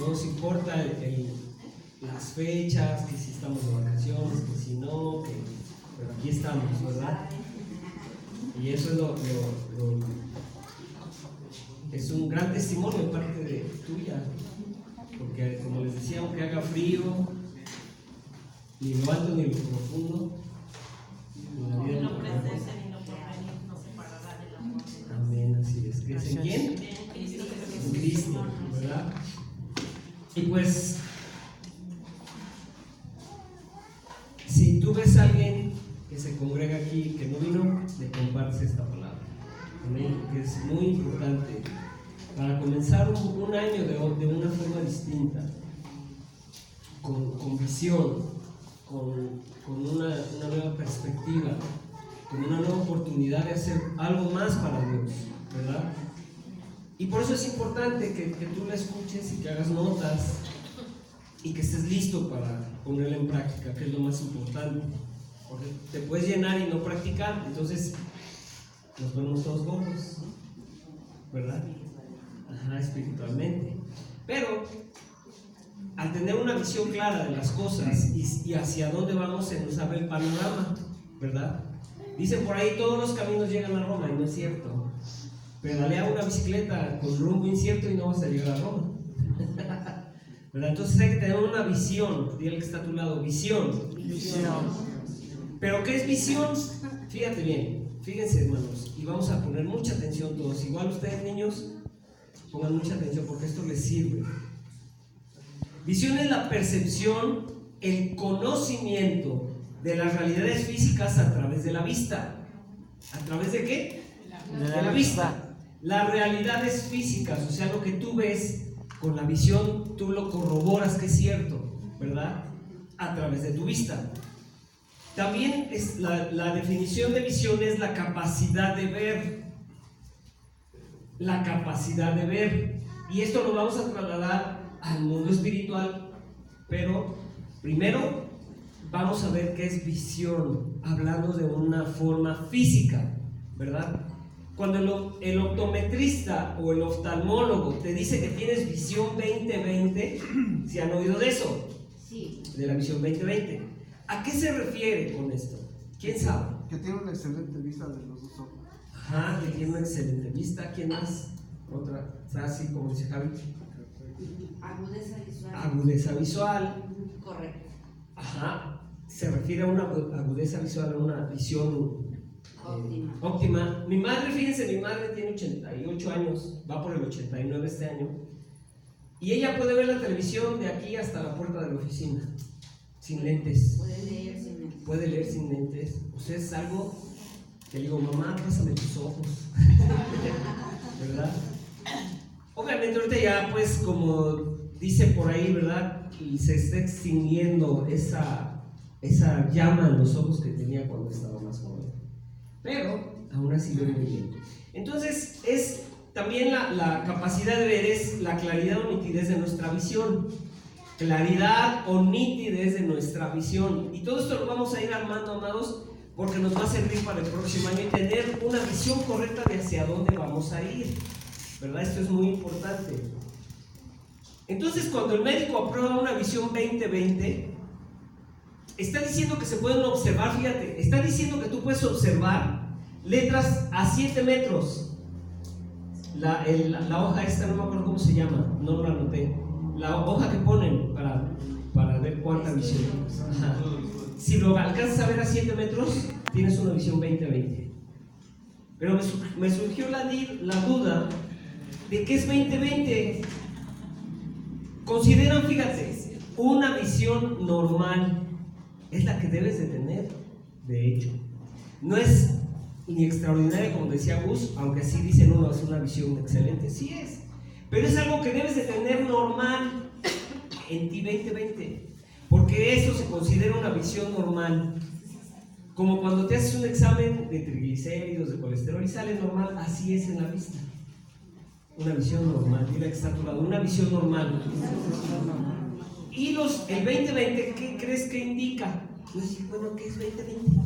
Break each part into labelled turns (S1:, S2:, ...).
S1: no nos importa las fechas, que si estamos de vacaciones, que si no, pero aquí estamos, ¿verdad? Y eso es un gran testimonio de parte de tuya, porque como les decía, aunque haga frío, ni lo alto ni lo profundo,
S2: ni lo presente ni lo porvenir nos separará del amor de Dios.
S1: amén, así es. ¿Crees en quién? En Cristo, ¿verdad? Y pues, si tú ves a alguien que se congrega aquí que no vino, le compartes esta palabra, amén, que es muy importante para comenzar un año de una forma distinta, con visión, con una nueva perspectiva, con una nueva oportunidad de hacer algo más para Dios, ¿verdad? Y por eso es importante que tú la escuches y que hagas notas y que estés listo para ponerla en práctica, que es lo más importante, porque te puedes llenar y no practicar, entonces nos vemos todos gordos, ¿verdad? Ajá, espiritualmente. Pero al tener una visión clara de las cosas y hacia dónde vamos, se nos abre el panorama, ¿verdad? Dicen por ahí, todos los caminos llegan a Roma, y no es cierto. Pedalea una bicicleta con rumbo incierto y no vas a llegar a Roma. ¿Verdad? Entonces hay que tener una visión. Dile al que está a tu lado, visión. ¿Pero qué es visión? Fíjate bien, fíjense, hermanos, y vamos a poner mucha atención todos. Igual ustedes, niños, pongan mucha atención porque esto les sirve. Visión es la percepción, el conocimiento de las realidades físicas a través de la vista. ¿A través de qué? De la vista. Las realidades físicas, o sea, lo que tú ves con la visión, tú lo corroboras que es cierto, ¿verdad? A través de tu vista. También es la definición de visión es la capacidad de ver. La capacidad de ver. Y esto lo vamos a trasladar al mundo espiritual, pero primero vamos a ver qué es visión, hablando de una forma física, ¿verdad? Cuando el optometrista o el oftalmólogo te dice que tienes visión 20/20, ¿sí han oído de eso?
S3: Sí.
S1: De la visión 20/20. ¿A qué se refiere con esto? ¿Quién sabe?
S4: Que tiene una excelente vista de los dos ojos.
S1: Ajá, que tiene una excelente vista. ¿Quién más? Otra, así como dice Javi.
S3: Agudeza visual.
S1: Agudeza visual.
S3: Correcto.
S1: Ajá, se refiere a una agudeza visual, a una visión óptima. Mi madre, fíjense, mi madre tiene 88 años, va por el 89 este año, y ella puede ver la televisión de aquí hasta la puerta de la oficina, sin lentes.
S3: Puede leer sin lentes.
S1: Puede leer sin lentes. O sea, es algo que le digo, mamá, pásame tus ojos. ¿Verdad? Obviamente ahorita ya, pues, como dice por ahí, ¿verdad? Y se está extinguiendo esa llama en los ojos que tenía cuando estaba más joven. Pero aún así ve muy bien. Entonces, también la capacidad de ver es la claridad o nitidez de nuestra visión. Claridad o nitidez de nuestra visión. Y todo esto lo vamos a ir armando, amados, porque nos va a servir para el próximo año y tener una visión correcta de hacia dónde vamos a ir, ¿verdad? Esto es muy importante. Entonces, cuando el médico aprueba una visión 20/20, está diciendo que se pueden observar, fíjate, está diciendo que tú puedes observar letras a 7 metros. La hoja esta, no me acuerdo cómo se llama, no lo anoté. La hoja que ponen para ver cuánta visión. Ajá. Si lo alcanzas a ver a 7 metros, tienes una visión 20/20. Pero me surgió la duda de qué es 20/20. Consideran, fíjate, una visión normal es la que debes de tener, de hecho. No es ni extraordinaria, como decía Gus, aunque así dicen uno, es una visión excelente, sí es. Pero es algo que debes de tener normal en ti 20/20, porque eso se considera una visión normal. Como cuando te haces un examen de triglicéridos, de colesterol y sale normal, así es en la vista. Una visión normal, dile que está a tu lado, una visión normal. Y el 20/20, ¿qué crees que indica? Pues, bueno, ¿qué es 20/20?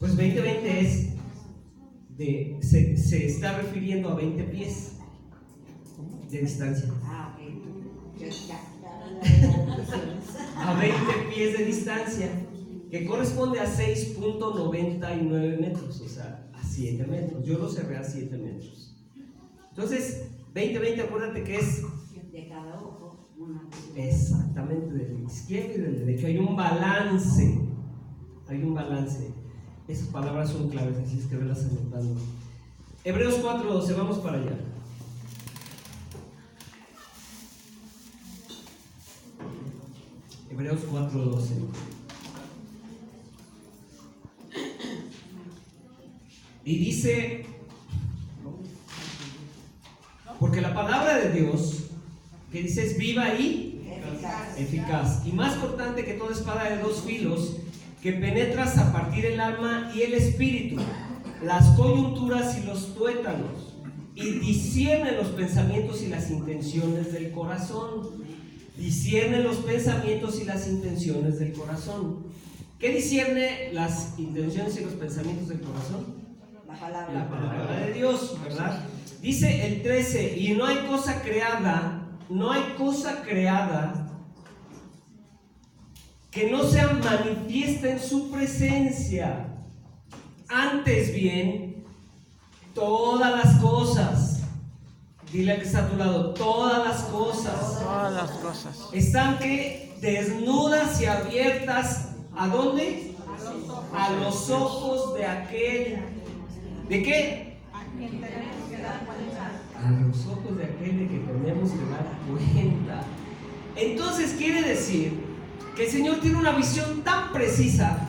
S1: Pues 20/20 se está refiriendo a 20 pies de distancia.
S3: Ah, ok.
S1: a 20 pies de distancia, que corresponde a 6.99 metros, o sea, a 7 metros. Yo lo cerré a 7 metros. Entonces, 20, acuérdate que es
S3: De cada ojo, una.
S1: exactamente del izquierdo y del derecho. Hay un balance. Hay un balance. Esas palabras son claves, así es que velas anotando. Hebreos 4:12, vamos para allá. Hebreos 4:12. Y dice, porque la palabra de Dios, que dice es viva y eficaz, y más cortante que toda espada de dos filos, que penetra hasta partir el alma y el espíritu, las coyunturas y los tuétanos, y discierne los pensamientos y las intenciones del corazón. Discierne los pensamientos y las intenciones del corazón. ¿Qué discierne las intenciones y los pensamientos del corazón? La palabra de Dios, ¿verdad? Dice el 13, y no hay cosa creada que no sea manifiesta en su presencia. Antes bien, todas las cosas, dile al que está a tu lado, todas las cosas están que desnudas y abiertas, ¿a dónde? A los ojos de aquel, ¿de qué? A los ojos de aquel de que tenemos que dar cuenta. Entonces quiere decir que el Señor tiene una visión tan precisa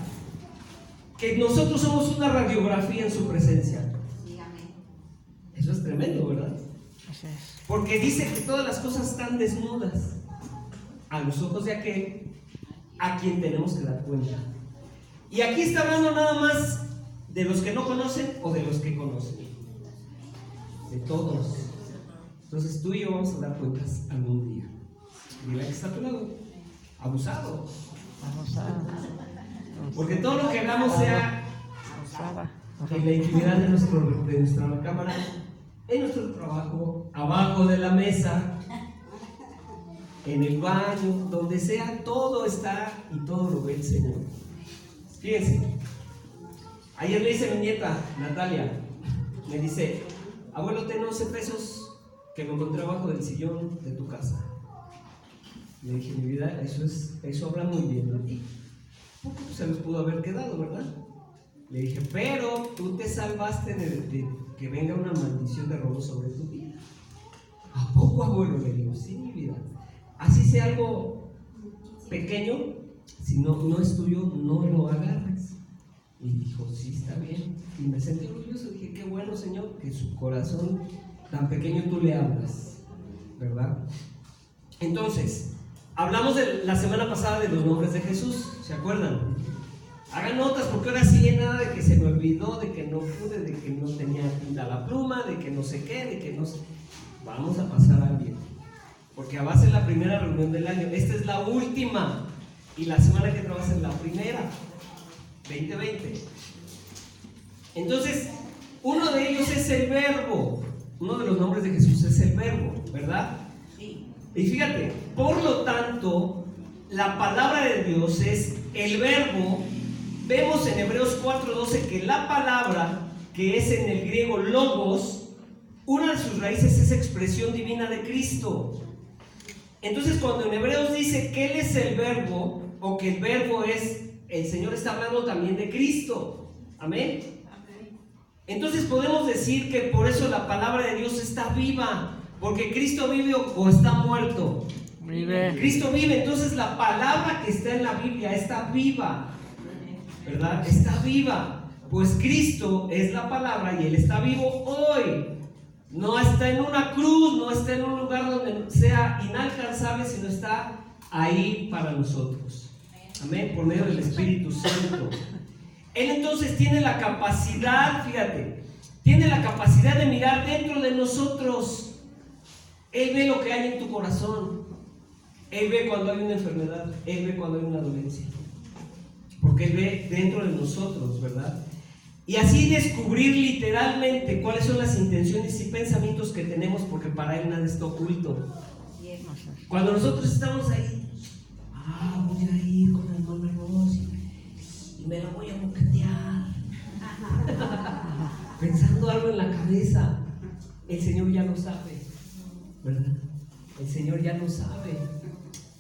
S1: que nosotros somos una radiografía en su presencia. Eso es tremendo, ¿verdad? Porque dice que todas las cosas están desnudas a los ojos de aquel a quien tenemos que dar cuenta. Y aquí está hablando nada más de los que no conocen o de los que conocen. De todos. Entonces tú y yo vamos a dar cuentas algún día. Dile que está a tu lado. Abusado. Porque todo lo que hagamos sea en la intimidad de nuestra cámara, en nuestro trabajo, abajo de la mesa, en el baño, donde sea, todo está y todo lo ve el Señor. Fíjense, ayer le dice mi nieta Natalia, me dice, abuelo, ten 11 pesos que me encontré abajo del sillón de tu casa. Le dije, mi vida, eso habla muy bien de ti. Porque se los pudo haber quedado, ¿verdad? Le dije, pero tú te salvaste de que venga una maldición de robo sobre tu vida. ¿A poco, abuelo? Le digo, sí, mi vida. Así sea algo pequeño, si no es tuyo, no lo agarres. Y dijo, sí, está bien. Y me sentí orgulloso. Dije, qué bueno, Señor, que su corazón tan pequeño tú le hablas, ¿verdad? Entonces, hablamos la semana pasada de los nombres de Jesús, ¿se acuerdan? Hagan notas, porque ahora sí nada de que se me olvidó, de que no pude, de que no tenía tinta la pluma, de que no sé qué, de que no sé. Vamos a pasar al bien, porque va a ser la primera reunión del año. Esta es la última, y la semana que entra va a ser la primera, 2020. Entonces, uno de ellos es el Verbo. Uno de los nombres de Jesús es el Verbo, ¿verdad?
S3: Sí.
S1: Y fíjate, por lo tanto, la palabra de Dios es el Verbo. Vemos en Hebreos 4:12 que la palabra, que es en el griego logos, una de sus raíces es expresión divina de Cristo. Entonces, cuando en Hebreos dice que Él es el Verbo, o que el Verbo es, el Señor está hablando también de Cristo. Amén. Entonces podemos decir que por eso la palabra de Dios está viva, porque Cristo vive o está muerto.
S5: Vive.
S1: Cristo vive, entonces la palabra que está en la Biblia está viva, ¿verdad? Está viva, pues Cristo es la palabra y Él está vivo hoy. No está en una cruz, no está en un lugar donde sea inalcanzable, sino está ahí para nosotros. Amén, por medio del Espíritu Santo. Él entonces tiene la capacidad, fíjate, tiene la capacidad de mirar dentro de nosotros. Él ve lo que hay en tu corazón. Él ve cuando hay una enfermedad. Él ve cuando hay una dolencia. Porque Él ve dentro de nosotros, ¿verdad? Y así descubrir literalmente cuáles son las intenciones y pensamientos que tenemos, porque para Él nada está oculto. Cuando nosotros estamos ahí, voy a ir con la hermana Rosy y me la voy a moquetear, pensando algo en la cabeza, el Señor ya lo sabe, ¿verdad? El Señor ya lo sabe.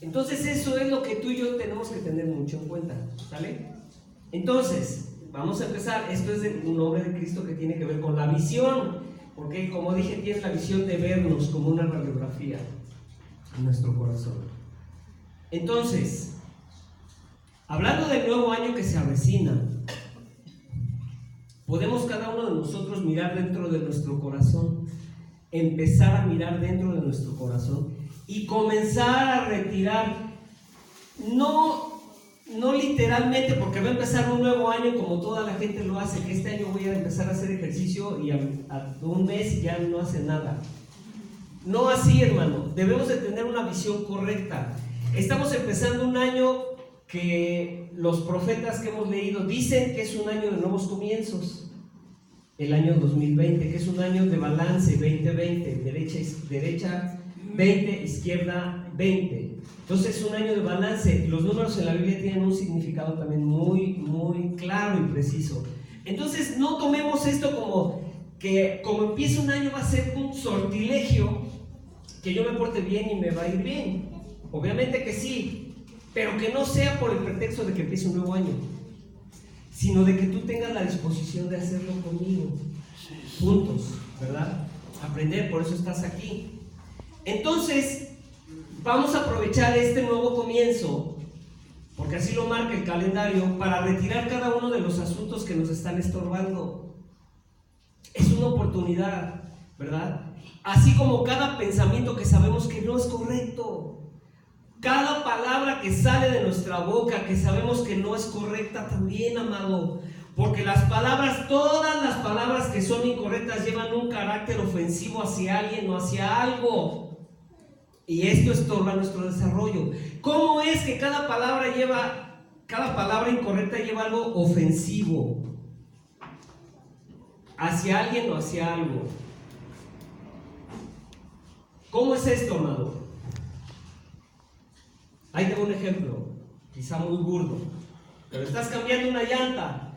S1: Entonces eso es lo que tú y yo tenemos que tener mucho en cuenta, ¿sale? Entonces, vamos a empezar. Esto es de un hombre de Cristo que tiene que ver con la visión, porque como dije, tiene la visión de vernos como una radiografía en nuestro corazón. Entonces, hablando del nuevo año que se avecina, podemos cada uno de nosotros mirar dentro de nuestro corazón, empezar a mirar dentro de nuestro corazón y comenzar a retirar, no literalmente, porque va a empezar un nuevo año como toda la gente lo hace, que este año voy a empezar a hacer ejercicio y a un mes ya no hace nada. No así, hermano, debemos de tener una visión correcta. Estamos empezando un año que los profetas que hemos leído dicen que es un año de nuevos comienzos, el año 2020, que es un año de balance, 20-20, derecha 20, izquierda 20. Entonces es un año de balance. Los números en la Biblia tienen un significado también muy claro y preciso. Entonces no tomemos esto como que como empieza un año va a ser un sortilegio, que yo me porte bien y me va a ir bien. Obviamente que sí, pero que no sea por el pretexto de que empiece un nuevo año, sino de que tú tengas la disposición de hacerlo conmigo, juntos, ¿verdad? Aprender, por eso estás aquí. Entonces, vamos a aprovechar este nuevo comienzo, porque así lo marca el calendario, para retirar cada uno de los asuntos que nos están estorbando. Es una oportunidad, ¿verdad? Así como cada pensamiento que sabemos que no es correcto, cada palabra que sale de nuestra boca que sabemos que no es correcta también, amado, porque las palabras, todas las palabras que son incorrectas llevan un carácter ofensivo hacia alguien o hacia algo, y esto estorba nuestro desarrollo. ¿Cómo es que cada palabra incorrecta lleva algo ofensivo hacia alguien o hacia algo? ¿Cómo es esto, amado? Ahí tengo un ejemplo, quizá muy burdo, pero estás cambiando una llanta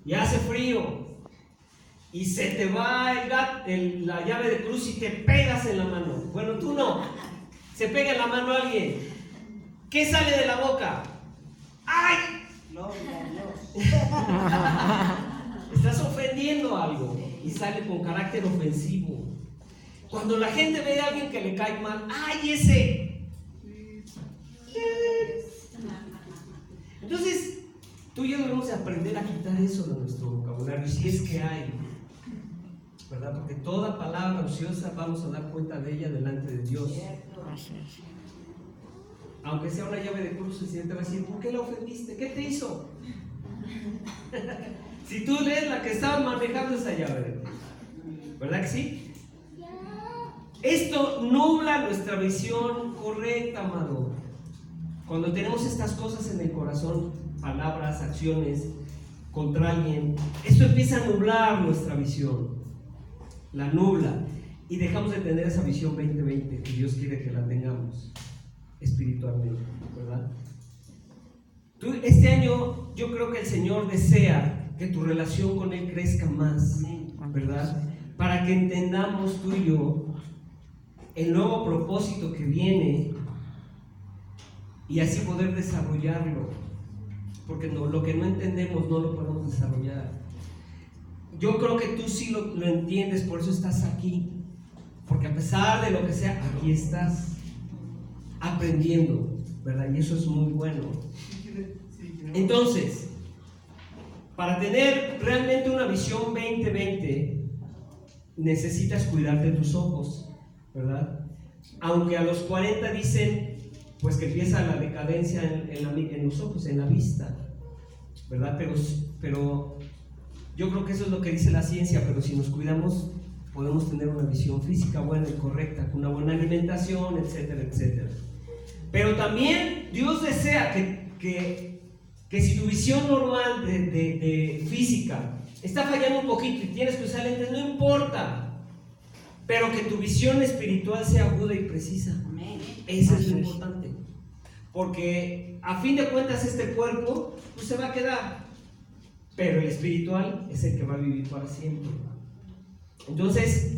S1: y hace frío y se te va la llave de cruz y te pegas en la mano. Bueno, tú no, se pega en la mano a alguien. ¿Qué sale de la boca? ¡Ay!
S3: No.
S1: Estás ofendiendo algo y sale con carácter ofensivo. Cuando la gente ve a alguien que le cae mal, ¡ay, ese! Entonces, tú y yo debemos de aprender a quitar eso de nuestro vocabulario, si es que hay, ¿verdad? Porque toda palabra ociosa vamos a dar cuenta de ella delante de Dios. Aunque sea una llave de cruz, el Señor te va a decir, ¿por qué la ofendiste? ¿Qué te hizo? Si tú eres la que estaba manejando esa llave, ¿verdad que sí? Esto nubla nuestra visión correcta, amado. Cuando tenemos estas cosas en el corazón, palabras, acciones contra alguien, esto empieza a nublar nuestra visión, la nubla, y dejamos de tener esa visión 20-20 que Dios quiere que la tengamos espiritualmente, ¿verdad? Este año yo creo que el Señor desea que tu relación con Él crezca más, ¿verdad? Para que entendamos tú y yo el nuevo propósito que viene y así poder desarrollarlo, porque lo que no entendemos no lo podemos desarrollar. Yo creo que tú sí lo entiendes, por eso estás aquí, porque a pesar de lo que sea, aquí estás aprendiendo, ¿verdad? Y eso es muy bueno. Entonces, para tener realmente una visión 20-20, necesitas cuidar de tus ojos, ¿verdad? Aunque a los 40 dicen pues que empieza la decadencia en los ojos, en la vista, ¿verdad? Pero yo creo que eso es lo que dice la ciencia, pero si nos cuidamos podemos tener una visión física buena y correcta, con una buena alimentación, etcétera, etcétera. Pero también Dios desea que si tu visión normal de física está fallando un poquito y tienes que usar lentes, no importa, pero que tu visión espiritual sea aguda y precisa.
S3: Amén.
S1: Eso es lo importante. Porque a fin de cuentas este cuerpo pues se va a quedar, pero el espiritual es el que va a vivir para siempre. Entonces,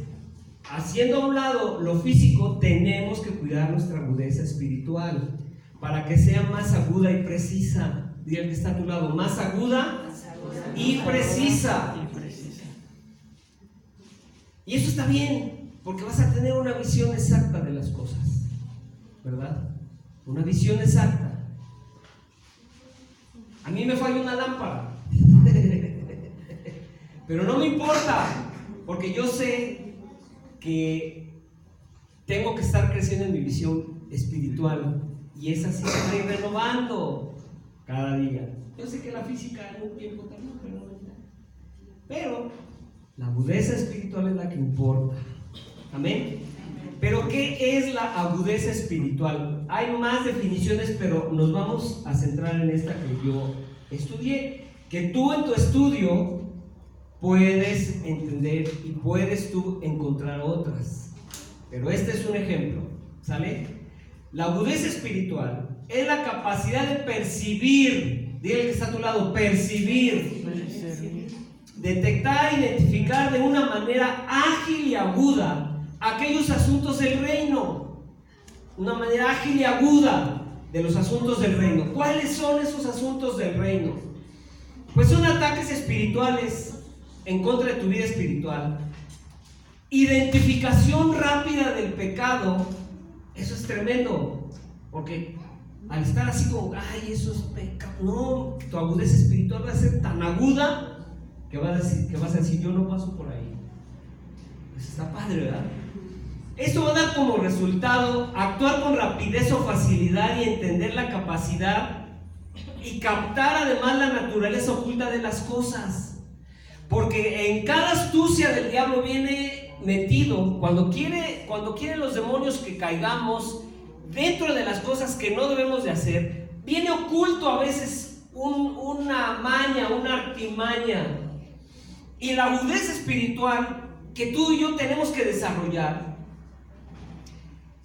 S1: haciendo a un lado lo físico, tenemos que cuidar nuestra agudeza espiritual para que sea más aguda y precisa. Dile al que está a tu lado, más aguda y precisa. Y eso está bien, porque vas a tener una visión exacta de las cosas, ¿verdad? Una visión exacta. A mí me falla una lámpara, pero no me importa, porque yo sé que tengo que estar creciendo en mi visión espiritual, y esa sí se va a ir renovando cada día. Yo sé que la física en un tiempo también, pero la agudeza espiritual es la que importa. Amén. Pero ¿qué es la agudeza espiritual? Hay más definiciones, pero nos vamos a centrar en esta que yo estudié, que tú en tu estudio puedes entender y puedes tú encontrar otras. Pero este es un ejemplo, ¿sale? La agudeza espiritual es la capacidad de percibir, dile que está a tu lado, percibir, detectar, identificar de una manera ágil y aguda aquellos asuntos del reino, una manera ágil y aguda de los asuntos del reino. ¿Cuáles son esos asuntos del reino? Pues son ataques espirituales en contra de tu vida espiritual, identificación rápida del pecado. Eso es tremendo, porque al estar así como, ay, eso es pecado, no, tu agudeza espiritual va a ser tan aguda que vas a decir, yo no paso por ahí. Eso está padre, ¿verdad? Esto va a dar como resultado actuar con rapidez o facilidad y entender la capacidad y captar además la naturaleza oculta de las cosas, porque en cada astucia del diablo viene metido, cuando quieren los demonios que caigamos dentro de las cosas que no debemos de hacer, viene oculto a veces una maña, una artimaña. Y la agudeza espiritual que tú y yo tenemos que desarrollar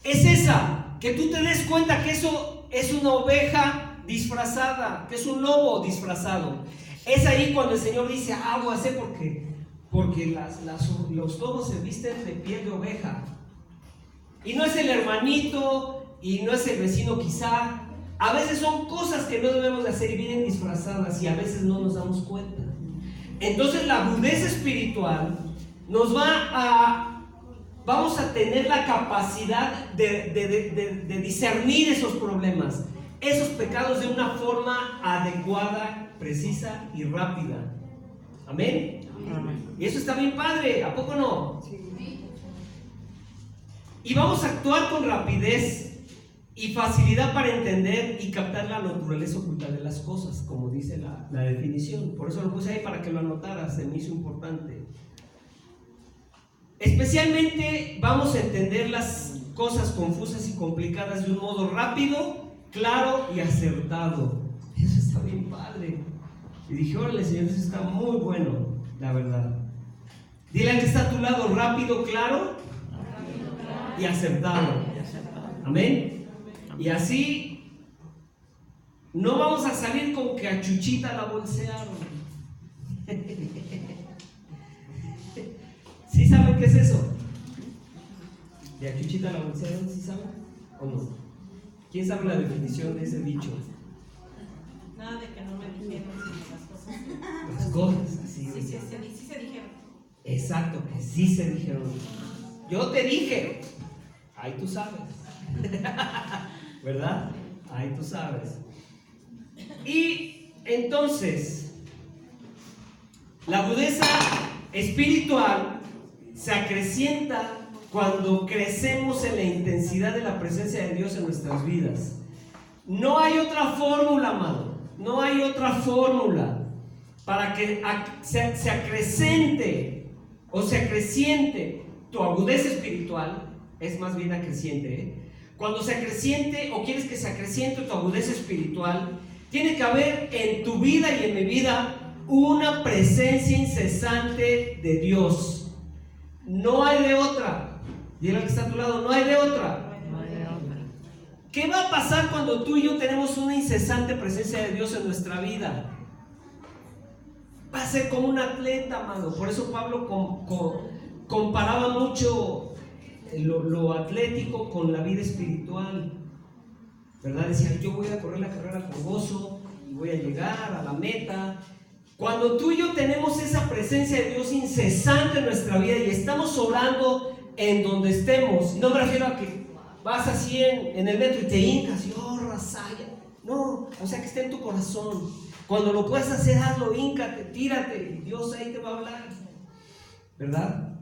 S1: es esa, que tú te des cuenta que eso es una oveja disfrazada, que es un lobo disfrazado. Es ahí cuando el Señor dice aguas, porque los lobos se visten de piel de oveja. Y no es el hermanito, y no es el vecino quizá. A veces son cosas que no debemos de hacer y vienen disfrazadas y a veces no nos damos cuenta. Entonces la agudeza espiritual vamos a tener la capacidad de discernir esos problemas, esos pecados de una forma adecuada, precisa y rápida. Amén. Amén. Y eso está bien padre, ¿a poco no? Sí. Y vamos a actuar con rapidez y facilidad para entender y captar la naturaleza oculta de las cosas, como dice la definición. Por eso lo puse ahí para que lo anotaras, se me hizo importante. Especialmente vamos a entender las cosas confusas y complicadas de un modo rápido, claro y acertado. Eso está bien padre. Y dije, órale, Señor, eso está muy bueno, la verdad. Dile al que está a tu lado, rápido, claro y acertado. Amén. Y así no vamos a salir con que a Chuchita la bolsearon. ¿Sí saben qué es eso? ¿De a Chuchita la bolsearon? ¿Sí saben? ¿O no? ¿Quién sabe la definición de ese dicho?
S2: Nada de que no me dijeron las cosas.
S1: Las cosas, así.
S2: Sí se dijeron.
S1: Exacto, que sí se dijeron. Yo te dije. Ahí tú sabes. ¿Verdad? Ahí tú sabes. Y entonces, la agudeza espiritual se acrecienta cuando crecemos en la intensidad de la presencia de Dios en nuestras vidas. No hay otra fórmula, amado. No hay otra fórmula para que se acrecente o se acreciente tu agudeza espiritual. Es más bien acreciente, ¿eh? Cuando se acreciente o quieres que se acreciente tu agudeza espiritual, tiene que haber en tu vida y en mi vida una presencia incesante de Dios. No hay de otra. Dile al que está a tu lado, no hay de otra. ¿Qué va a pasar cuando tú y yo tenemos una incesante presencia de Dios en nuestra vida? Va a ser como un atleta, amado. Por eso Pablo comparaba mucho lo atlético con la vida espiritual, ¿verdad? Decía, yo voy a correr la carrera con gozo y voy a llegar a la meta. Cuando tú y yo tenemos esa presencia de Dios incesante en nuestra vida y estamos orando en donde estemos, no me refiero a que vas así en el metro y te hincas y rasaya. No, o sea, que esté en tu corazón. Cuando lo puedes hacer, hazlo, híncate, tírate, y Dios ahí te va a hablar, ¿verdad?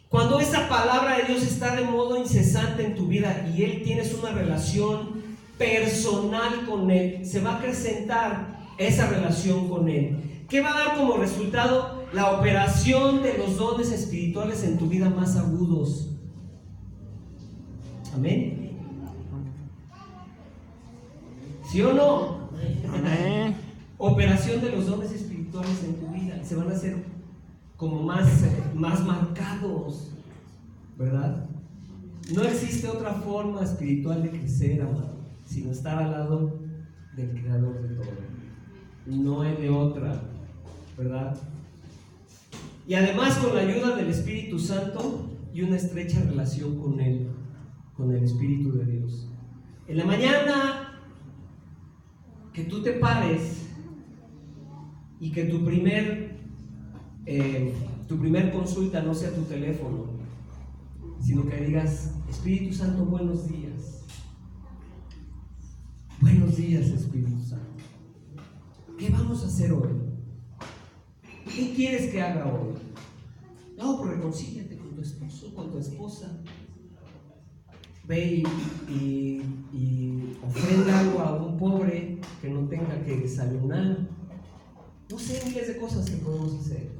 S1: Cuando esa palabra de Dios está de modo incesante en tu vida y Él tienes una relación personal con Él, se va a acrecentar esa relación con Él. ¿Qué va a dar como resultado? La operación de los dones espirituales en tu vida más agudos. Amén. ¿Sí o no?
S5: Amén.
S1: Operación de los dones espirituales en tu vida. Se van a hacer como más marcados, ¿verdad? No existe otra forma espiritual de crecer, amado, sino estar al lado del Creador de todo. No hay de otra, ¿verdad? Y además con la ayuda del Espíritu Santo y una estrecha relación con Él, con el Espíritu de Dios. En la mañana que tú te pares y que tu primer consulta no sea tu teléfono, sino que digas, Espíritu Santo, buenos días. Buenos días, Espíritu Santo. ¿Qué vamos a hacer hoy? ¿Qué quieres que haga hoy? No, pues reconcíliate con tu esposo, con tu esposa. Ve y ofrenda algo a un pobre que no tenga que desayunar. No sé, miles de cosas que podemos hacer.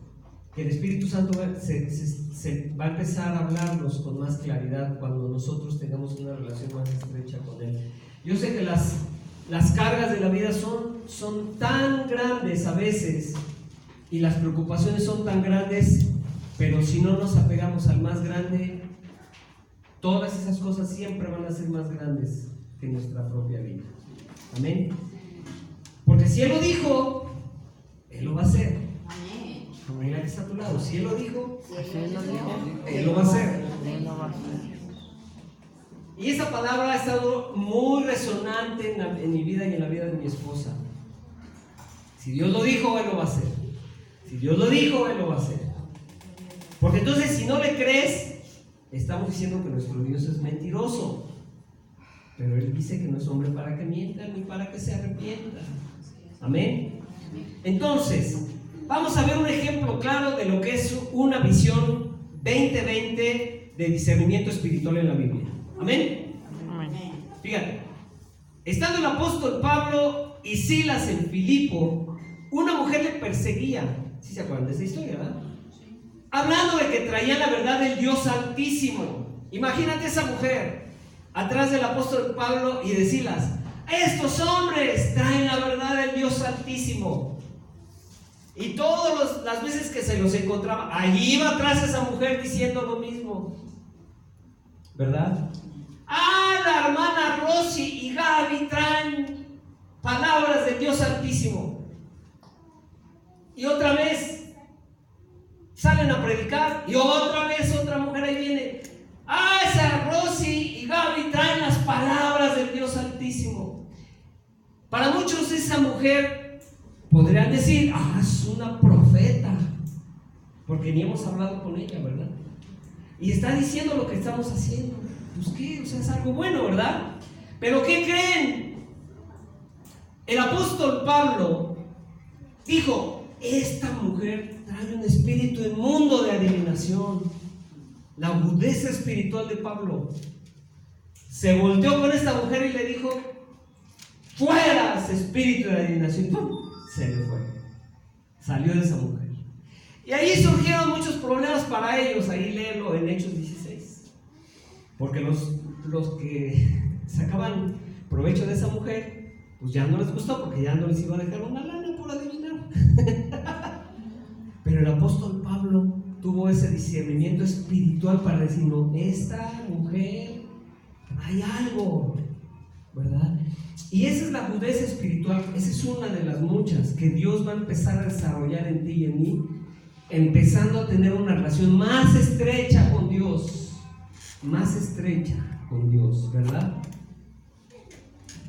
S1: Que el Espíritu Santo se va a empezar a hablarnos con más claridad cuando nosotros tengamos una relación más estrecha con Él. Yo sé que las cargas de la vida son tan grandes a veces y las preocupaciones son tan grandes, pero si no nos apegamos al más grande, todas esas cosas siempre van a ser más grandes que nuestra propia vida. Amén. Porque si Él lo dijo, Él lo va a hacer.
S3: Amén.
S1: Mira que está a tu lado. Si Él lo dijo,
S3: Sí,
S1: Él lo va a hacer.
S5: Él lo va a hacer.
S1: Y esa palabra ha estado muy resonante en mi vida y en la vida de mi esposa. Si Dios lo dijo, Él lo va a hacer. Si Dios lo dijo, Él lo va a hacer. Porque entonces, si no le crees, estamos diciendo que nuestro Dios es mentiroso. Pero Él dice que no es hombre para que mienta ni para que se arrepienta. Amén. Entonces, vamos a ver un ejemplo claro de lo que es una visión 2020 de discernimiento espiritual en la Biblia. Amén.
S5: Amén.
S1: Fíjate, estando el apóstol Pablo y Silas en Filipo, una mujer le perseguía. ¿Sí se acuerdan de esa historia, verdad? Hablando de que traía la verdad del Dios Altísimo. Imagínate esa mujer atrás del apóstol Pablo y de Silas. Estos hombres traen la verdad del Dios Altísimo. Y todas las veces que se los encontraba, allí iba atrás esa mujer diciendo lo mismo, ¿verdad? La hermana Rosy y Gaby traen palabras del Dios Altísimo. Y otra vez salen a predicar y otra vez otra mujer ahí viene. Esa Rosy y Gaby traen las palabras del Dios Altísimo. Para muchos esa mujer podrían decir, es una profeta, porque ni hemos hablado con ella, ¿verdad? Y está diciendo lo que estamos haciendo. Pues qué, o sea, es algo bueno, ¿verdad? Pero ¿qué creen? El apóstol Pablo dijo, esta mujer trae un espíritu inmundo de adivinación. La agudeza espiritual de Pablo. Se volteó con esta mujer y le dijo, fuera ese espíritu de adivinación. Y ¡pum! Se le fue. Salió de esa mujer. Y ahí surgieron muchos problemas para ellos. Ahí léelo en Hechos 16. Porque los que sacaban provecho de esa mujer, pues ya no les gustó, porque ya no les iba a dejar una lana por adivinar. Pero el apóstol Pablo tuvo ese discernimiento espiritual para decir, no, esta mujer, hay algo. Y esa es la agudeza espiritual, esa es una de las muchas que Dios va a empezar a desarrollar en ti y en mí, empezando a tener una relación más estrecha con Dios, ¿verdad?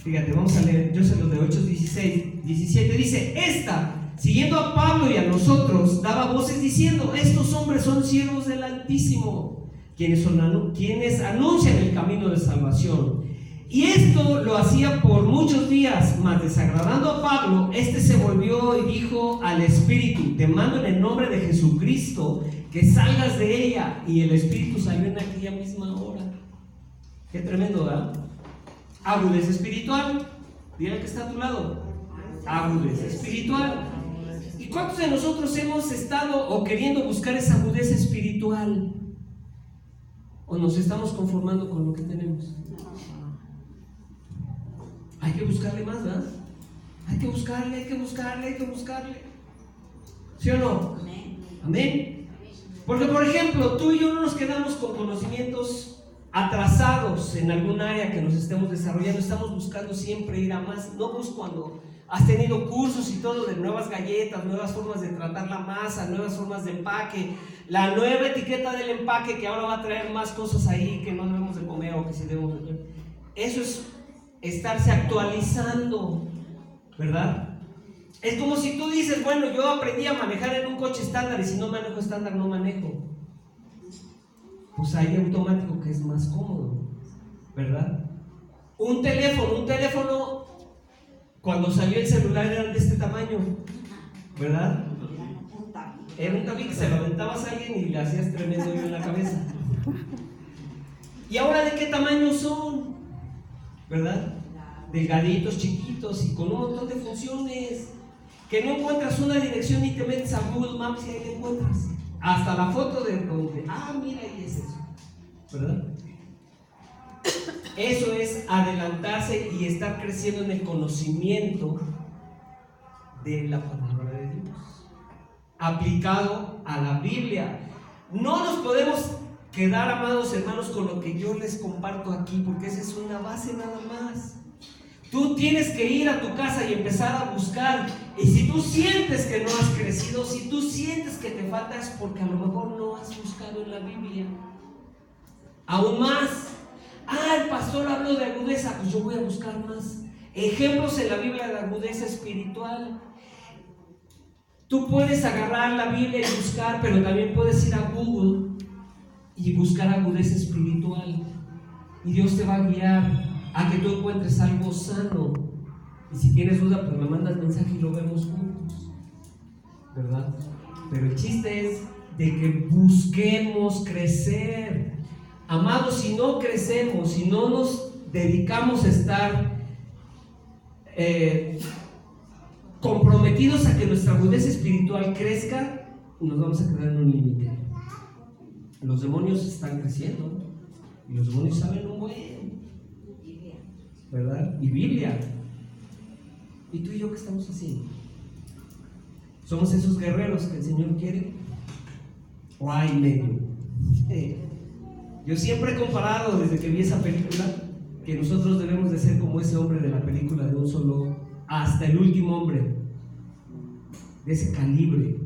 S1: Fíjate, vamos a leer, yo se los de Hechos 16, 17, dice, esta, siguiendo a Pablo y a nosotros, daba voces diciendo, estos hombres son siervos del Altísimo, quienes anuncian el camino de salvación. Y esto lo hacía por muchos días, mas desagradando a Pablo, este se volvió y dijo al Espíritu, te mando en el nombre de Jesucristo, que salgas de ella. Y el Espíritu salió en aquella misma hora. Qué tremendo, ¿verdad? Agudeza espiritual. Dile al que está a tu lado. Agudeza espiritual. ¿Y cuántos de nosotros hemos estado o queriendo buscar esa agudeza espiritual? ¿O nos estamos conformando con lo que tenemos? Hay que buscarle más, ¿verdad? Hay que buscarle. ¿Sí o no? Amén. Porque, por ejemplo, tú y yo no nos quedamos con conocimientos atrasados en algún área que nos estemos desarrollando. Estamos buscando siempre ir a más. No busco cuando has tenido cursos y todo de nuevas galletas, nuevas formas de tratar la masa, nuevas formas de empaque, la nueva etiqueta del empaque que ahora va a traer más cosas ahí que no debemos de comer o que sí debemos de comer. Eso es estarse actualizando, ¿verdad? Es como si tú dices, bueno, yo aprendí a manejar en un coche estándar y si no manejo estándar no manejo. Pues hay automático que es más cómodo, ¿verdad? Un teléfono, cuando salió el celular era de este tamaño, ¿verdad? Era un tabique, se lo aventabas a alguien y le hacías tremendo hoyo en la cabeza. ¿Y ahora de qué tamaño son? ¿Verdad? Delgaditos, chiquitos y con un montón de funciones. Que no encuentras una dirección y te metes a Google Maps y ahí la encuentras. Hasta la foto de donde, mira, ahí es eso, ¿verdad? Eso es adelantarse y estar creciendo en el conocimiento de la palabra de Dios, aplicado a la Biblia. No nos podemos quedar, amados hermanos, con lo que yo les comparto aquí, porque esa es una base nada más. Tú tienes que ir a tu casa y empezar a buscar. Y si tú sientes que no has crecido, si tú sientes que te falta, es porque a lo mejor no has buscado en la Biblia. Aún más. El pastor habló de agudeza, pues yo voy a buscar más ejemplos en la Biblia de agudeza espiritual. Tú puedes agarrar la Biblia y buscar, pero también puedes ir a Google y buscar agudeza espiritual. Y Dios te va a guiar a que tú encuentres algo sano. Y si tienes duda, pues me mandas mensaje y lo vemos juntos, ¿verdad? Pero el chiste es de que busquemos crecer. Amados, si no crecemos, si no nos dedicamos a estar comprometidos a que nuestra agudeza espiritual crezca, nos vamos a quedar en un límite. Los demonios están creciendo y los demonios saben un buen, ¿verdad? Y Biblia. ¿Y tú y yo qué estamos haciendo? ¿Somos esos guerreros que el Señor quiere? ¿O hay medio? Yo siempre he comparado desde que vi esa película que nosotros debemos de ser como ese hombre de la película de un solo, hasta el último hombre, de ese calibre,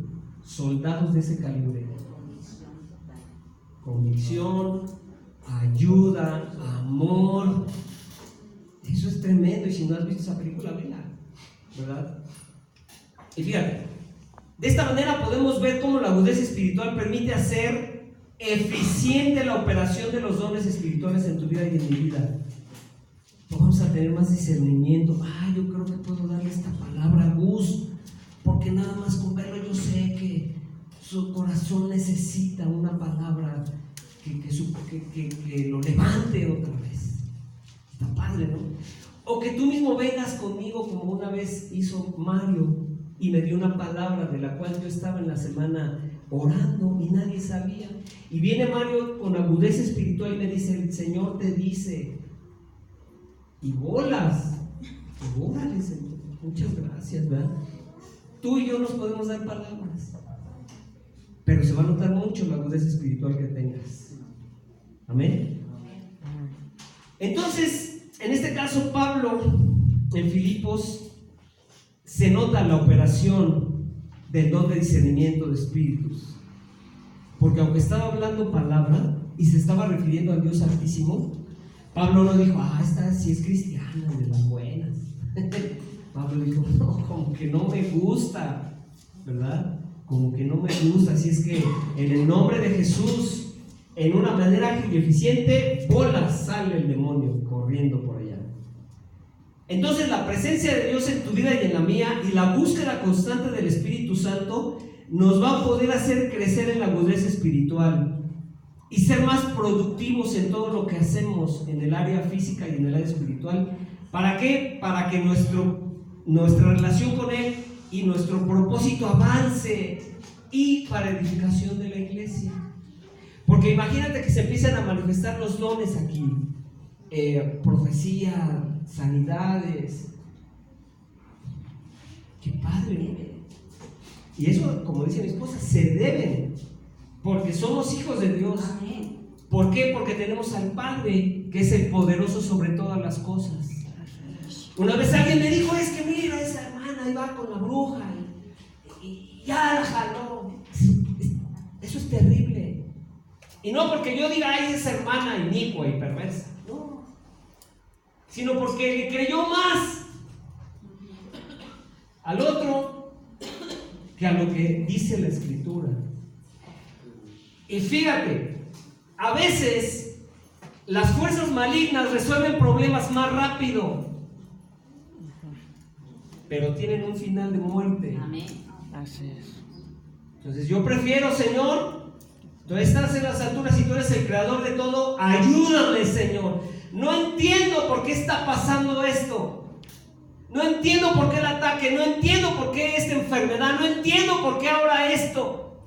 S1: soldados de ese calibre. Convicción, ayuda, amor. Eso es tremendo. Y si no has visto esa película, vela, ¿verdad? Y fíjate, de esta manera podemos ver cómo la agudeza espiritual permite hacer eficiente la operación de los dones espirituales en tu vida y en mi vida. Vamos a tener más discernimiento. Yo creo que puedo darle esta palabra a Gus, porque nada más con verlo yo sé que su corazón necesita una palabra que lo levante otra vez. Está padre, ¿no? O que tú mismo vengas conmigo, como una vez hizo Mario y me dio una palabra de la cual yo estaba en la semana orando y nadie sabía. Y viene Mario con agudeza espiritual y me dice: el Señor te dice. Y bolas, órale, Señor, muchas gracias, ¿verdad? Tú y yo nos podemos dar palabras, pero se va a notar mucho la agudeza espiritual que tengas. Amén. Entonces, en este caso, Pablo en Filipos se nota la operación del don de discernimiento de espíritus. Porque aunque estaba hablando palabra y se estaba refiriendo al Dios Altísimo, Pablo no dijo, esta sí es cristiana, de las buenas. Pablo dijo, no, como que no me gusta, ¿verdad? Como que no me gusta. Así es que en el nombre de Jesús, en una manera ágil y eficiente, ¡bola! Sale el demonio corriendo por allá. Entonces la presencia de Dios en tu vida y en la mía y la búsqueda constante del Espíritu Santo nos va a poder hacer crecer en la agudeza espiritual y ser más productivos en todo lo que hacemos en el área física y en el área espiritual. ¿Para qué? Para que nuestra relación con Él y nuestro propósito avance y para edificación de la iglesia. Porque imagínate que se empiezan a manifestar los dones aquí, profecía, sanidades. ¡Qué padre! Y eso, como dice mi esposa, se deben, porque somos hijos de Dios. ¿Por qué? Porque tenemos al Padre, que es el poderoso sobre todas las cosas. Una vez alguien me dijo, es que mira, esa hermana ahí va con la bruja y ya la jaló. Eso es terrible. Y no porque yo diga, ay, esa hermana inicua y perversa, no, sino porque le creyó más al otro que a lo que dice la Escritura. Y fíjate, a veces las fuerzas malignas resuelven problemas más rápido, pero tienen un final de muerte.
S3: Amén.
S5: Así es.
S1: Entonces yo prefiero, Señor, tú estás en las alturas y tú eres el creador de todo, ayúdame, Señor. No entiendo por qué está pasando esto. No entiendo por qué el ataque, no entiendo por qué esta enfermedad, no entiendo por qué ahora esto.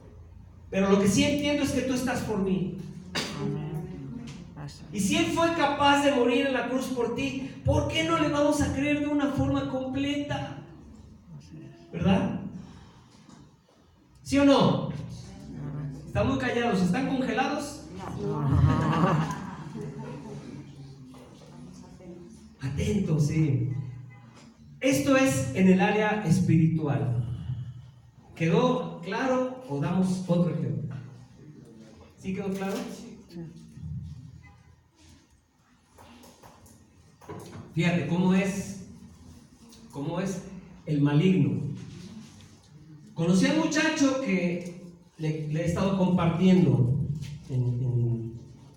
S1: Pero lo que sí entiendo es que tú estás por mí. Y si Él fue capaz de morir en la cruz por ti, ¿por qué no le vamos a creer de una forma completa? ¿Verdad? ¿Sí o no? Están muy callados, ¿están congelados? Atentos, sí. Esto es en el área espiritual. ¿Quedó claro o damos otro ejemplo? ¿Sí quedó claro? Fíjate cómo es el maligno. Conocí a un muchacho que le he estado compartiendo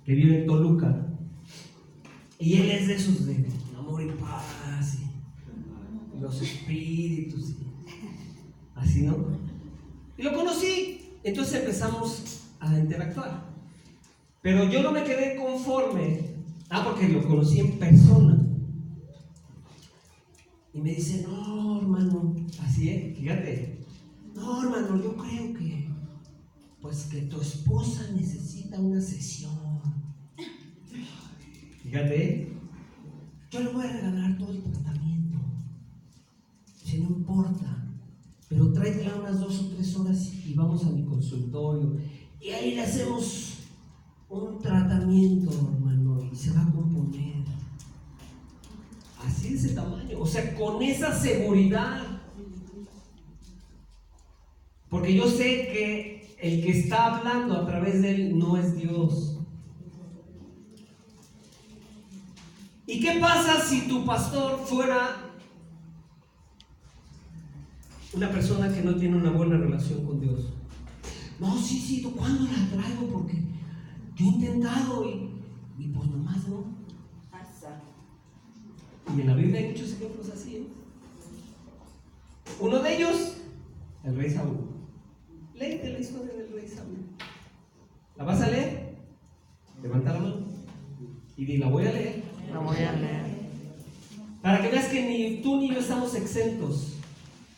S1: que vive en Toluca, y él es de esos de amor y paz y los espíritus así, ¿no? Y lo conocí, entonces empezamos a interactuar, pero yo no me quedé conforme, porque lo conocí en persona. Y me dice, no, hermano, así es, fíjate, no, hermano, yo creo que que tu esposa necesita una sesión. Fíjate, yo le voy a regalar todo el tratamiento, si no importa, pero tráetela unas 2 o 3 horas y vamos a mi consultorio y ahí le hacemos un tratamiento, hermano, y se va a componer. Así de ese tamaño, o sea, con esa seguridad. Porque yo sé que el que está hablando a través de él no es Dios. ¿Y qué pasa si tu pastor fuera una persona que no tiene una buena relación con Dios? No, sí, ¿tú cuándo la traigo? Porque yo he intentado y pues nomás no. Y en la Biblia hay muchos ejemplos así, ¿eh? Uno de ellos, el rey Saúl. Léete la historia del rey Saúl. ¿La vas a leer? Levanta la mano y di, la voy a leer.
S5: La voy a leer.
S1: Para que veas que ni tú ni yo estamos exentos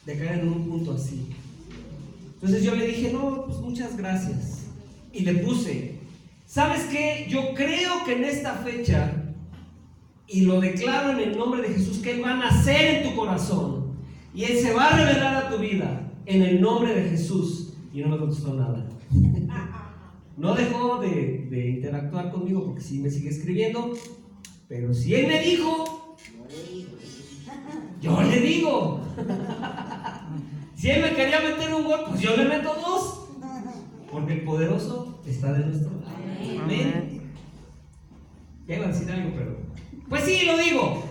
S1: de caer en un punto así. Entonces yo le dije, no, pues muchas gracias. Y le puse, ¿sabes qué? Yo creo que en esta fecha, y lo declaro en el nombre de Jesús, que Él va a nacer en tu corazón y Él se va a revelar a tu vida en el nombre de Jesús. Y no me contestó nada. No dejó de interactuar conmigo porque sí me sigue escribiendo, pero si Él me dijo, le digo. Si él me quería meter un gol, pues yo le meto 2. Porque el poderoso está de nuestro lado. Amén. Ya iba a decir algo, pero... Pues sí, lo digo.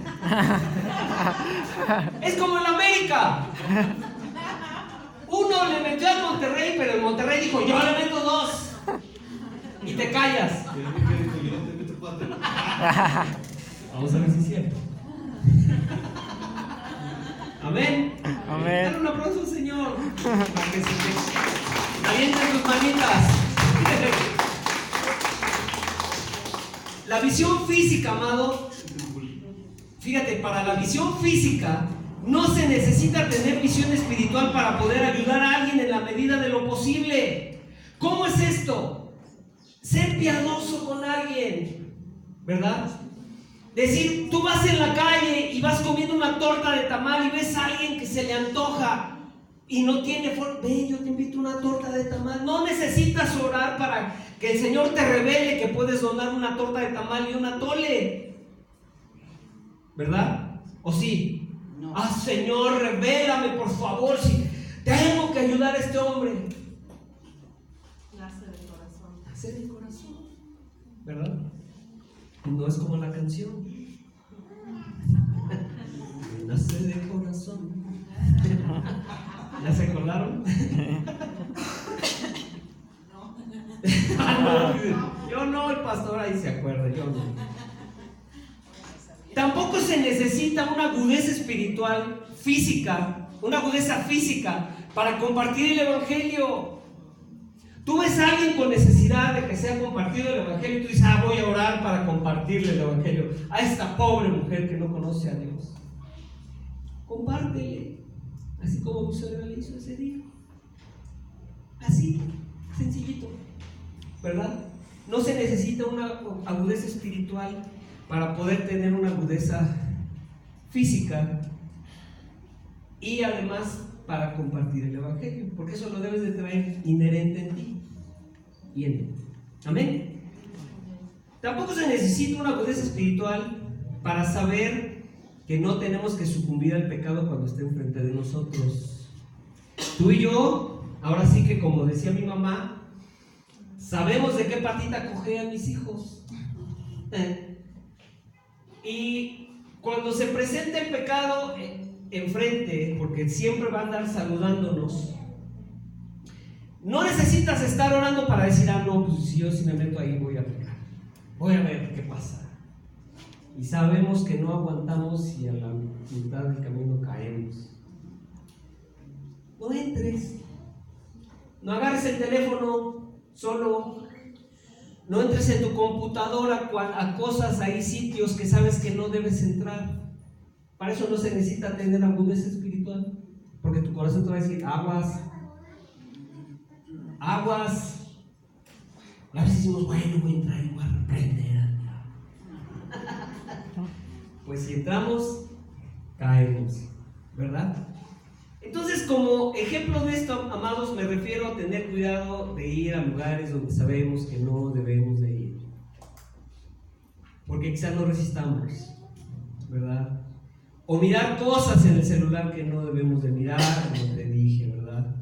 S1: Es como en América. Uno le metió al Monterrey, pero el Monterrey dijo, yo le meto 2. Y te callas. Vamos a ver si es cierto. Amén.
S5: Amén.
S1: Dale un aplauso al Señor. Para que se avienten tus manitas. La visión física, amado. Fíjate, para la visión física no se necesita tener visión espiritual para poder ayudar a alguien en la medida de lo posible. ¿Cómo es esto? Ser piadoso con alguien, ¿verdad? Decir, tú vas en la calle y vas comiendo una torta de tamal y ves a alguien que se le antoja y no tiene forma. Ven, yo te invito a una torta de tamal. No necesitas orar para que el Señor te revele que puedes donar una torta de tamal y un atole, ¿verdad? ¿O sí?
S3: No.
S1: Ah, Señor, revélame por favor si tengo que ayudar a este hombre.
S2: Nace del corazón.
S1: Nace del corazón, ¿verdad? No es como la canción. Nace del corazón. ¿Ya se acordaron? Yo no, el pastor ahí se acuerda, yo no. Tampoco se necesita una agudeza espiritual física, una agudeza física para compartir el evangelio. Tú ves a alguien con necesidad de que sea compartido el evangelio y tú dices, voy a orar para compartirle el evangelio a esta pobre mujer que no conoce a Dios. Compártele, así como mi suegra le hizo ese día. Así, sencillito, ¿verdad? No se necesita una agudeza espiritual para poder tener una agudeza física y además para compartir el evangelio, porque eso lo debes de traer inherente en ti y en mí. Amén. Tampoco se necesita una agudeza espiritual para saber que no tenemos que sucumbir al pecado cuando esté enfrente de nosotros. Tú y yo, ahora sí que como decía mi mamá, sabemos de qué patita cojean mis hijos. Y cuando se presenta el pecado enfrente, porque siempre va a andar saludándonos, no necesitas estar orando para decir, no, pues si yo si me meto ahí voy a pecar, voy a ver qué pasa. Y sabemos que no aguantamos y a la mitad del camino caemos. No entres, no agarres el teléfono solo, no entres en tu computadora a cosas, ahí sitios que sabes que no debes entrar. Para eso no se necesita tener agudeza espiritual, porque tu corazón te va a decir, aguas. Y a veces decimos, bueno, voy a entrar y voy a reprender al diablo. Pues si entramos, caemos, ¿verdad? Entonces, como ejemplo de esto, amados, me refiero a tener cuidado de ir a lugares donde sabemos que no debemos de ir, porque quizás no resistamos, ¿verdad? O mirar cosas en el celular que no debemos de mirar, como te dije, ¿verdad?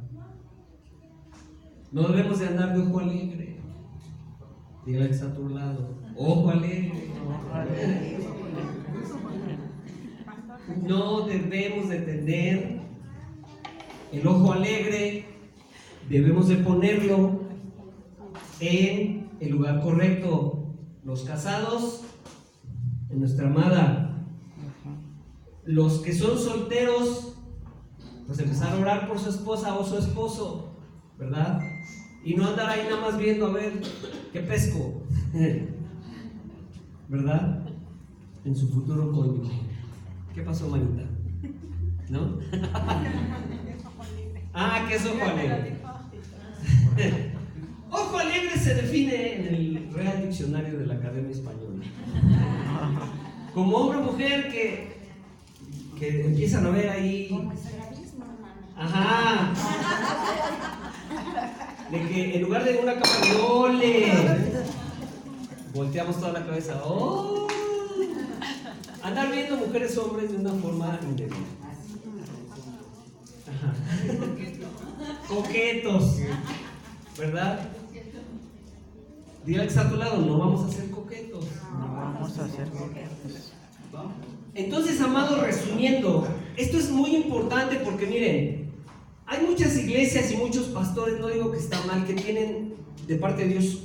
S1: No debemos de andar de ojo alegre. Dígale que está a tu lado, ojo alegre. No debemos de tener el ojo alegre, debemos de ponerlo en el lugar correcto. Los casados, en nuestra amada. Los que son solteros, pues empezar a orar por su esposa o su esposo, ¿verdad? Y no andar ahí nada más viendo a ver qué pesco, ¿verdad? En su futuro cónyuge. ¿Qué pasó, manita? ¿No? ¿Qué es ojo alegre? Ojo alegre se define en el Real Diccionario de la Academia Española como hombre o mujer que empiezan a ver ahí.
S3: Como el sagratismo, hermano.
S1: Ajá. De que en lugar de una cama de ole, volteamos toda la cabeza. ¡Oh! Andar viendo mujeres o hombres de una forma indebida. Coquetos, ¿verdad? Dile al que está a tu lado, no vamos a ser coquetos.
S5: No vamos a hacer coquetos.
S1: Entonces, amados, resumiendo, esto es muy importante porque miren, hay muchas iglesias y muchos pastores, no digo que está mal, que tienen de parte de Dios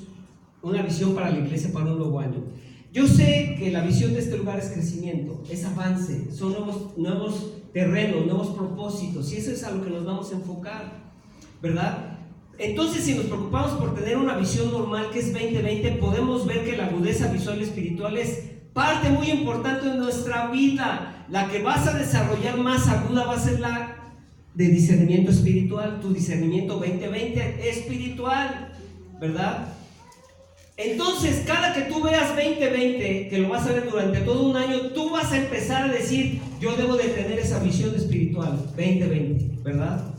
S1: una visión para la iglesia para un nuevo año. Yo sé que la visión de este lugar es crecimiento, es avance, son nuevos terrenos, nuevos propósitos, y eso es a lo que nos vamos a enfocar, ¿verdad? Entonces, si nos preocupamos por tener una visión normal que es 2020, podemos ver que la agudeza visual y espiritual es parte muy importante de nuestra vida. La que vas a desarrollar más aguda va a ser la de discernimiento espiritual, tu discernimiento 2020 espiritual, ¿verdad? Entonces, cada que tú veas 2020, que lo vas a ver durante todo un año, tú vas a empezar a decir, yo debo de tener esa visión espiritual 2020, ¿verdad?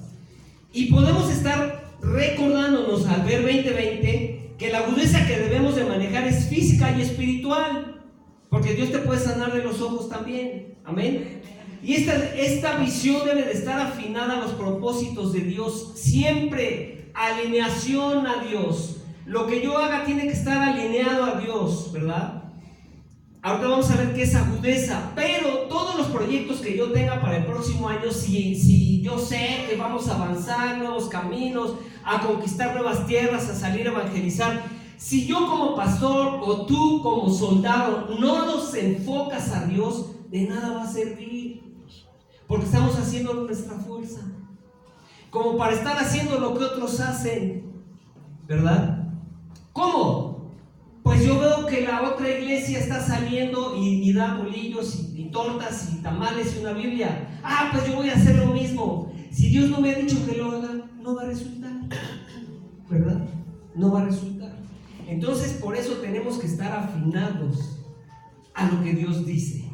S1: Y podemos estar recordándonos al ver 2020 que la agudeza que debemos de manejar es física y espiritual, porque Dios te puede sanar de los ojos también, amén. Y esta visión debe de estar afinada a los propósitos de Dios, siempre alineación a Dios. Lo que yo haga tiene que estar alineado a Dios, ¿verdad? Ahorita vamos a ver qué es agudeza, pero todos los proyectos que yo tenga para el próximo año, si yo sé que vamos a avanzar nuevos caminos, a conquistar nuevas tierras, a salir a evangelizar, si yo como pastor o tú como soldado no nos enfocas a Dios, de nada va a servir, porque estamos haciendo nuestra fuerza, como para estar haciendo lo que otros hacen, ¿verdad? ¿Cómo? Pues yo veo que la otra iglesia está saliendo y da bolillos y tortas y tamales y una Biblia. Ah, pues yo voy a hacer lo mismo. Si Dios no me ha dicho que lo haga, no va a resultar, ¿verdad? No va a resultar. Entonces, por eso tenemos que estar afinados a lo que Dios dice.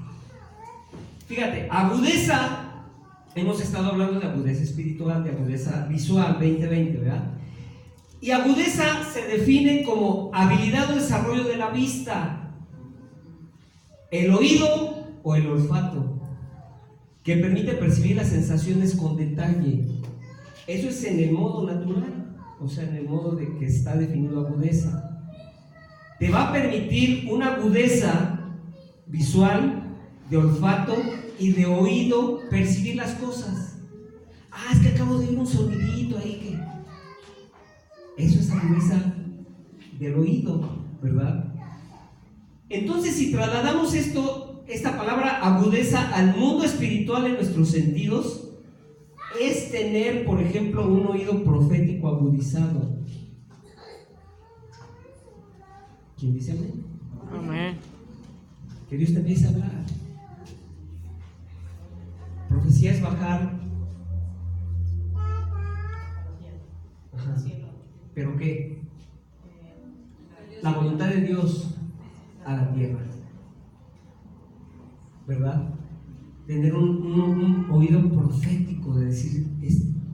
S1: Fíjate, agudeza, hemos estado hablando de agudeza espiritual, de agudeza visual 2020, ¿verdad? Y agudeza se define como habilidad o desarrollo de la vista, el oído o el olfato, que permite percibir las sensaciones con detalle. Eso es en el modo natural, o sea, en el modo de que está definido agudeza. Te va a permitir una agudeza visual, de olfato y de oído, percibir las cosas. Ah, es que acabo de oír un sonidito ahí que... Eso es agudeza del oído, ¿verdad? Entonces, si trasladamos esta palabra agudeza al mundo espiritual en nuestros sentidos, es tener, por ejemplo, un oído profético agudizado. ¿Quién dice amén?
S5: Amén.
S1: Que Dios te empiece a hablar. Profecía es bajar. Ajá. ¿Pero qué? La voluntad de Dios a la tierra, ¿verdad? Tener un oído profético de decir,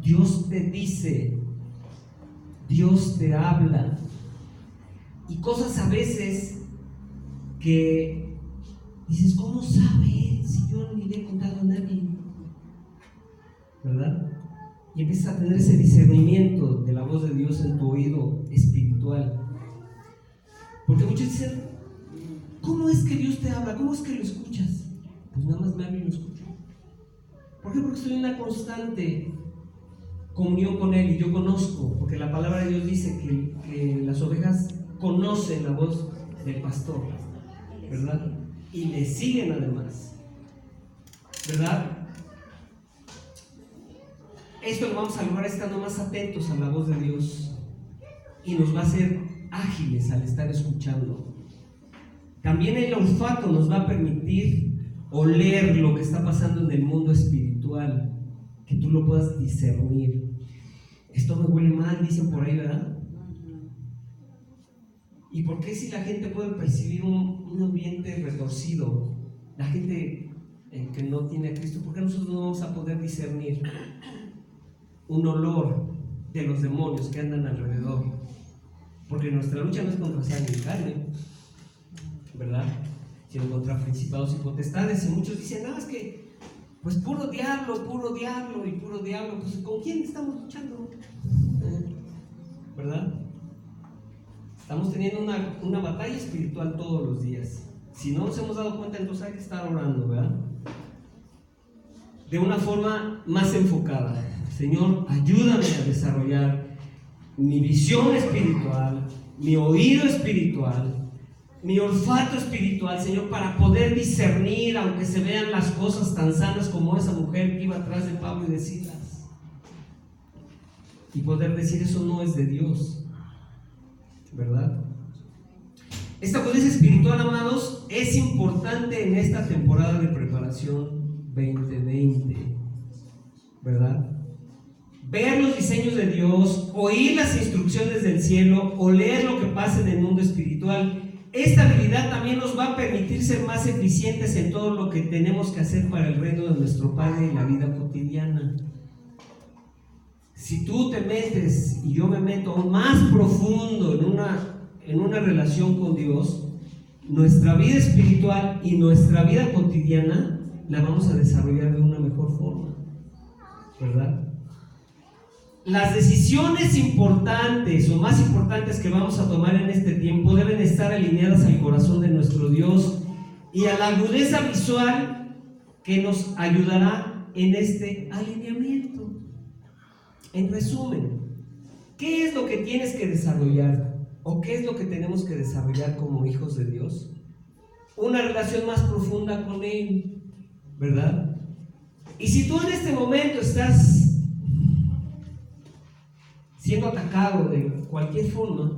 S1: Dios te dice, Dios te habla. Y cosas a veces que dices, ¿cómo sabe si yo ni le he contado a nadie? ¿Verdad? Y empiezas a tener ese discernimiento de la voz de Dios en tu oído espiritual. Porque muchos dicen, ¿cómo es que Dios te habla? ¿Cómo es que lo escuchas? Pues nada más me hablo y lo escucho. ¿Por qué? Porque estoy en una constante comunión con Él y yo conozco, porque la palabra de Dios dice que las ovejas conocen la voz del pastor, ¿verdad? Y le siguen además, ¿verdad? Esto lo vamos a lograr estando más atentos a la voz de Dios y nos va a hacer ágiles al estar escuchando. También el olfato nos va a permitir oler lo que está pasando en el mundo espiritual, que tú lo puedas discernir. Esto me huele mal, dicen por ahí, ¿verdad? ¿Y por qué si la gente puede percibir un ambiente retorcido, la gente que no tiene a Cristo, por qué nosotros no vamos a poder discernir un olor de los demonios que andan alrededor? Porque nuestra lucha no es contra sangre y carne, ¿verdad? Sino contra principados y potestades. Y muchos dicen, no, es que pues puro diablo y puro diablo. Pues ¿con quién estamos luchando? ¿Verdad? Estamos teniendo una batalla espiritual todos los días. Si no nos hemos dado cuenta, entonces hay que estar orando, ¿verdad? De una forma más enfocada. Señor, ayúdame a desarrollar mi visión espiritual, mi oído espiritual, mi olfato espiritual, Señor, para poder discernir, aunque se vean las cosas tan sanas como esa mujer que iba atrás de Pablo y de Silas, y poder decir: eso no es de Dios, ¿verdad? Esta pobreza espiritual, amados, es importante en esta temporada de preparación 2020, ¿verdad? Ver los diseños de Dios, oír las instrucciones del cielo o leer lo que pasa en el mundo espiritual. Esta habilidad también nos va a permitir ser más eficientes en todo lo que tenemos que hacer para el reino de nuestro Padre en la vida cotidiana. Si tú te metes y yo me meto aún más profundo en una relación con Dios, nuestra vida espiritual y nuestra vida cotidiana la vamos a desarrollar de una mejor forma, ¿verdad? Las decisiones importantes o más importantes que vamos a tomar en este tiempo deben estar alineadas al corazón de nuestro Dios y a la agudeza visual que nos ayudará en este alineamiento. En resumen, ¿qué es lo que tienes que desarrollar? ¿O qué es lo que tenemos que desarrollar como hijos de Dios? Una relación más profunda con Él, ¿verdad? Y si tú en este momento estás siendo atacado de cualquier forma,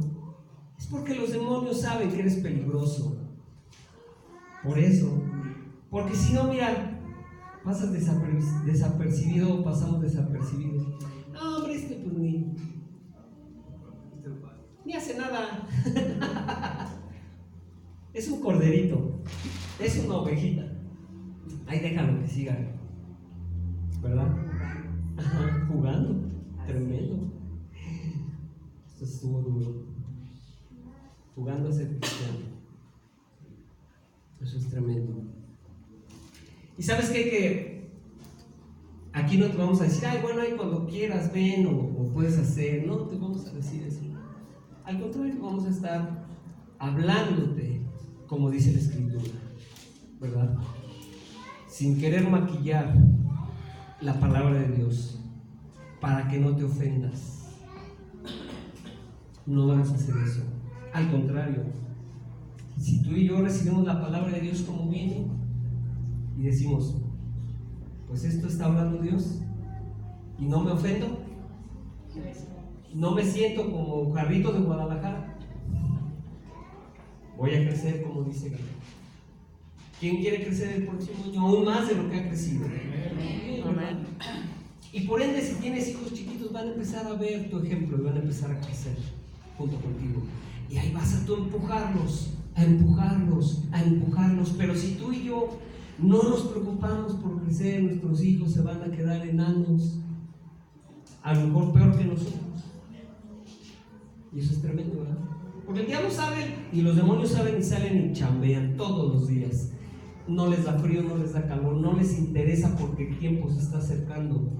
S1: es porque los demonios saben que eres peligroso. Por eso, porque si no, mira, pasas desapercibido o pasamos desapercibidos. No, hombre, pues ni hace nada. Es un corderito, es una ovejita. Ahí déjalo que siga, ¿verdad? Ajá, jugando, tremendo. Esto estuvo duro. Jugando a ser cristiano. Eso es tremendo. Y sabes qué, que aquí no te vamos a decir: ay, bueno, ahí cuando quieras ven o puedes hacer. No te vamos a decir eso. Al contrario, vamos a estar hablándote como dice la Escritura, ¿verdad? Sin querer maquillar la palabra de Dios para que no te ofendas. No vamos a hacer eso. Al contrario, si tú y yo recibimos la palabra de Dios como viene y decimos: pues esto está hablando Dios, y no me ofendo, no me siento como Jarrito de Guadalajara, voy a crecer como dice Gabriel. ¿Quién quiere crecer el próximo año aún más de lo que ha crecido? Amén. Y por ende, si tienes hijos chiquitos, van a empezar a ver tu ejemplo y van a empezar a crecer junto contigo. Y ahí vas a tú empujarlos. Pero si tú y yo no nos preocupamos por crecer, nuestros hijos se van a quedar enanos, a lo mejor peor que nosotros. Y eso es tremendo, ¿verdad? Porque el diablo sabe y los demonios saben y salen y chambean todos los días. No les da frío, no les da calor, no les interesa porque el tiempo se está acercando.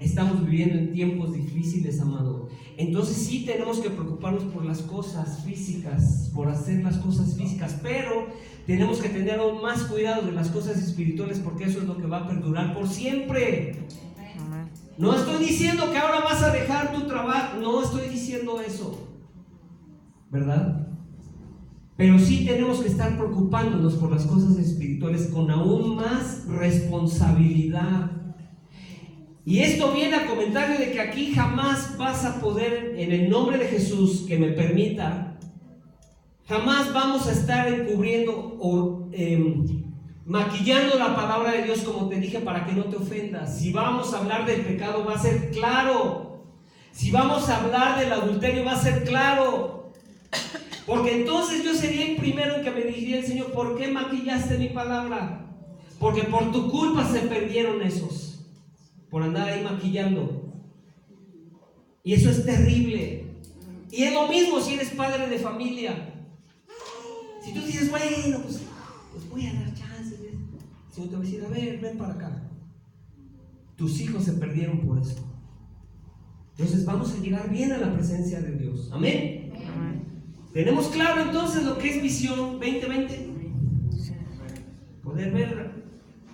S1: Estamos viviendo en tiempos difíciles, amado. Entonces sí tenemos que preocuparnos por las cosas físicas, por hacer las cosas físicas, pero tenemos que tener aún más cuidado de las cosas espirituales, porque eso es lo que va a perdurar por siempre. No estoy diciendo que ahora vas a dejar tu trabajo, no estoy diciendo eso, ¿verdad? Pero sí tenemos que estar preocupándonos por las cosas espirituales con aún más responsabilidad. Y esto viene a comentario de que aquí jamás vas a poder, en el nombre de Jesús, que me permita, jamás vamos a estar encubriendo o maquillando la palabra de Dios, como te dije, para que no te ofendas. Si vamos a hablar del pecado, va a ser claro. Si vamos a hablar del adulterio, va a ser claro. Porque entonces yo sería el primero en que me diría el Señor: ¿por qué maquillaste mi palabra? Porque por tu culpa se perdieron esos, por andar ahí maquillando. Y eso es terrible. Y es lo mismo si eres padre de familia. Si tú dices: bueno, pues voy a dar chance, el Señor te va a decir: a ver, ven para acá. tus hijos se perdieron por eso. Entonces vamos a llegar bien a la presencia de Dios. Amén. ¿Tenemos claro entonces lo que es visión 2020? Poder ver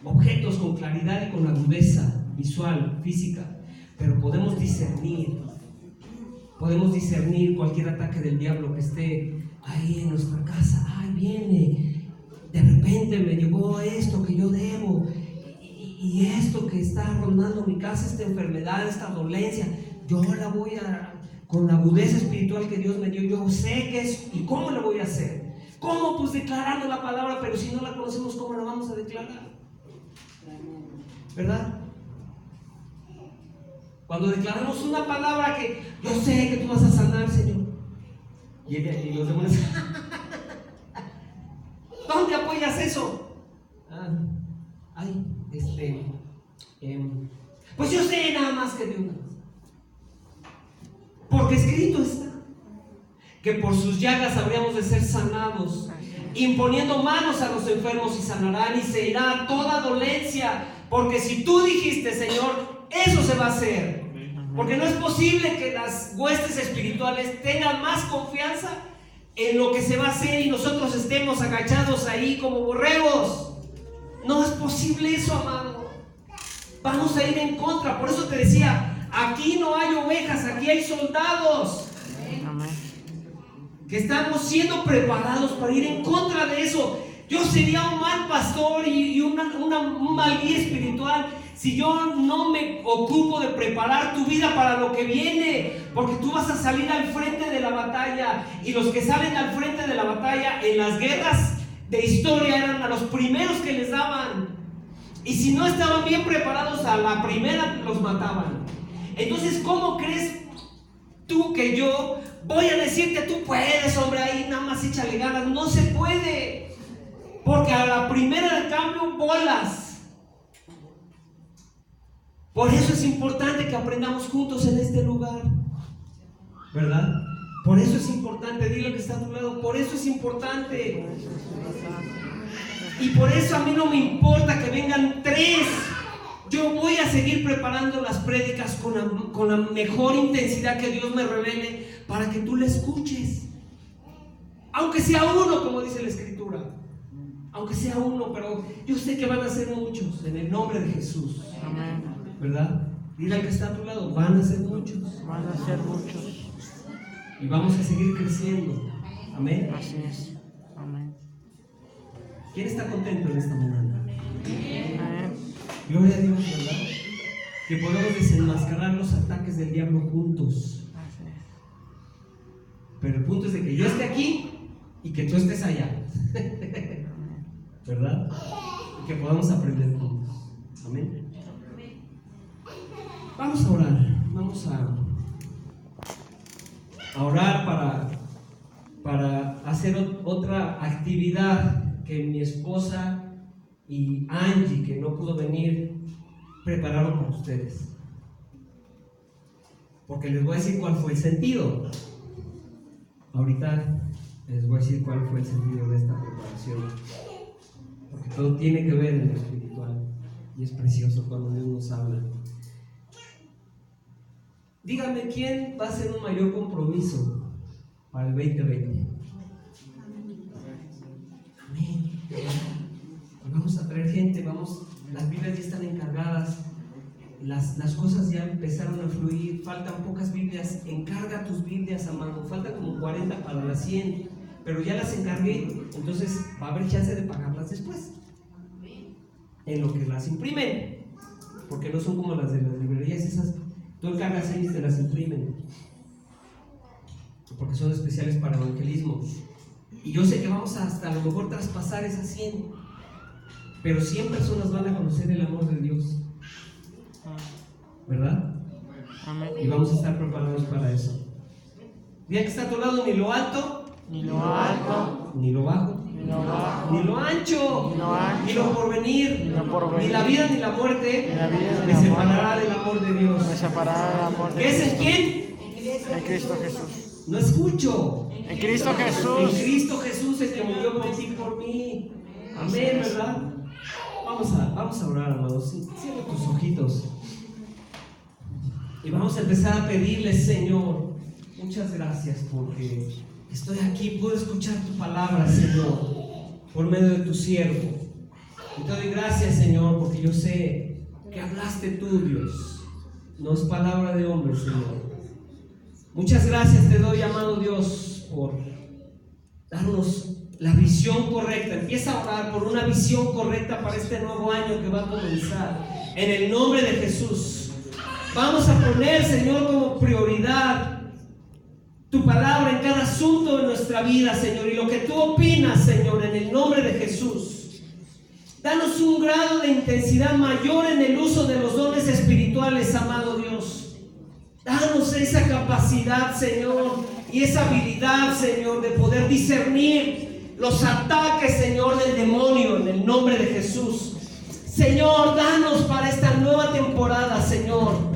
S1: objetos con claridad y con agudeza visual, física, pero podemos discernir cualquier ataque del diablo que esté ahí en nuestra casa. Ay, viene, de repente me llegó esto que yo debo, y esto que está rondando mi casa, esta enfermedad, esta dolencia, yo la voy a, con la agudeza espiritual que Dios me dio, yo sé que es, ¿y cómo la voy a hacer? ¿Cómo? Pues declarando la palabra, pero si no la conocemos, ¿cómo la vamos a declarar? ¿Verdad? Cuando declaramos una palabra que yo sé que tú vas a sanar, Señor, y los demonios, ¿dónde apoyas eso? Pues yo sé nada más que de una. Porque escrito está que por sus llagas habríamos de ser sanados, imponiendo manos a los enfermos y sanarán, y se irá toda dolencia. Porque si tú dijiste, Señor, eso se va a hacer. Porque no es posible que las huestes espirituales tengan más confianza en lo que se va a hacer y nosotros estemos agachados ahí como borregos. No es posible eso, amado. Vamos a ir en contra. Por eso te decía, aquí no hay ovejas, aquí hay soldados que estamos siendo preparados para ir en contra de eso. Yo sería un mal pastor y un mal guía espiritual si yo no me ocupo de preparar tu vida para lo que viene, porque tú vas a salir al frente de la batalla, y los que salen al frente de la batalla en las guerras de historia eran a los primeros que les daban, y si no estaban bien preparados a la primera los mataban. Entonces, ¿cómo crees tú que yo voy a decirte tú puedes, hombre, ahí nada más échale ganas? No se puede, porque a la primera de cambio bolas. Por eso es importante que aprendamos juntos en este lugar, ¿verdad? Por eso es importante, dile que está a tu lado, por eso es importante. Y por eso a mí no me importa que vengan 3. Yo voy a seguir preparando las prédicas con la mejor intensidad que Dios me revele, para que tú la escuches. Aunque sea uno, como dice la Escritura. Aunque sea uno, pero yo sé que van a ser muchos, en el nombre de Jesús.
S5: Amén.
S1: ¿Verdad? Dile al que está a tu lado, van a ser muchos.
S5: Van a ser muchos.
S1: Y vamos a seguir creciendo. Amén.
S5: Así es. Amén.
S1: ¿Quién está contento en esta mañana?
S5: Amén.
S1: Gloria a Dios, ¿verdad? Que podemos desenmascarar los ataques del diablo juntos.
S5: Así es.
S1: Pero el punto es de que yo esté aquí y que tú estés allá. ¿Verdad? Y que podamos aprender juntos. Amén. Vamos a orar. Vamos a orar para hacer otra actividad que mi esposa y Angie, que no pudo venir, prepararon para ustedes. Porque les voy a decir cuál fue el sentido. Ahorita les voy a decir cuál fue el sentido de esta preparación. Porque todo tiene que ver en lo espiritual. Y es precioso cuando Dios nos habla. Dígame, ¿quién va a hacer un mayor compromiso para el 2020? Amén. Vamos a traer gente, las Biblias ya están encargadas, las cosas ya empezaron a fluir, faltan pocas Biblias. Encarga tus Biblias, amado, faltan como 40 para las 100, pero ya las encargué, entonces va a haber chance de pagarlas después, en lo que las imprimen, porque no son como las de las librerías esas. Tú encargas ellas y te las imprimen, porque son especiales para evangelismo. Y yo sé que vamos hasta a lo mejor traspasar esas 100, pero 100 personas van a conocer el amor de Dios, ¿verdad?
S5: Amén.
S1: Y vamos a estar preparados para eso. Día que está a tu lado, ni lo alto,
S5: Ni lo alto,
S1: ni lo bajo,
S5: ni lo bajo,
S1: ni lo ancho,
S5: ni lo ancho,
S1: ni lo porvenir,
S5: ni lo porvenir,
S1: ni la vida ni la muerte
S5: ni la vida ni
S1: me
S5: la
S1: separará
S5: muerte
S1: del amor de Dios.
S5: me separará del amor de
S1: ¿Qué es en
S5: Cristo.
S1: quién?
S5: En Cristo Jesús.
S1: No escucho.
S5: En Cristo
S1: En
S5: Jesús.
S1: Cristo Jesús, el que murió por ti, por mí. Amén, ¿verdad? Vamos a orar, amados. Cierra tus ojitos. Y vamos a empezar a pedirle, Señor, muchas gracias porque estoy aquí, puedo escuchar tu palabra, Señor, por medio de tu siervo. Y te doy gracias, Señor, porque yo sé que hablaste tú, Dios. No es palabra de hombre, Señor. Muchas gracias te doy, amado Dios, por darnos la visión correcta. Empieza a orar por una visión correcta para este nuevo año que va a comenzar. En el nombre de Jesús. Vamos a poner, Señor, como prioridad tu palabra en cada asunto de nuestra vida, Señor. Y lo que tú opinas, Señor, en el nombre de Jesús. Danos un grado de intensidad mayor en el uso de los dones espirituales, amado Dios. Danos esa capacidad, Señor, y esa habilidad, Señor, de poder discernir los ataques, Señor, del demonio en el nombre de Jesús. Señor, danos para esta nueva temporada, Señor,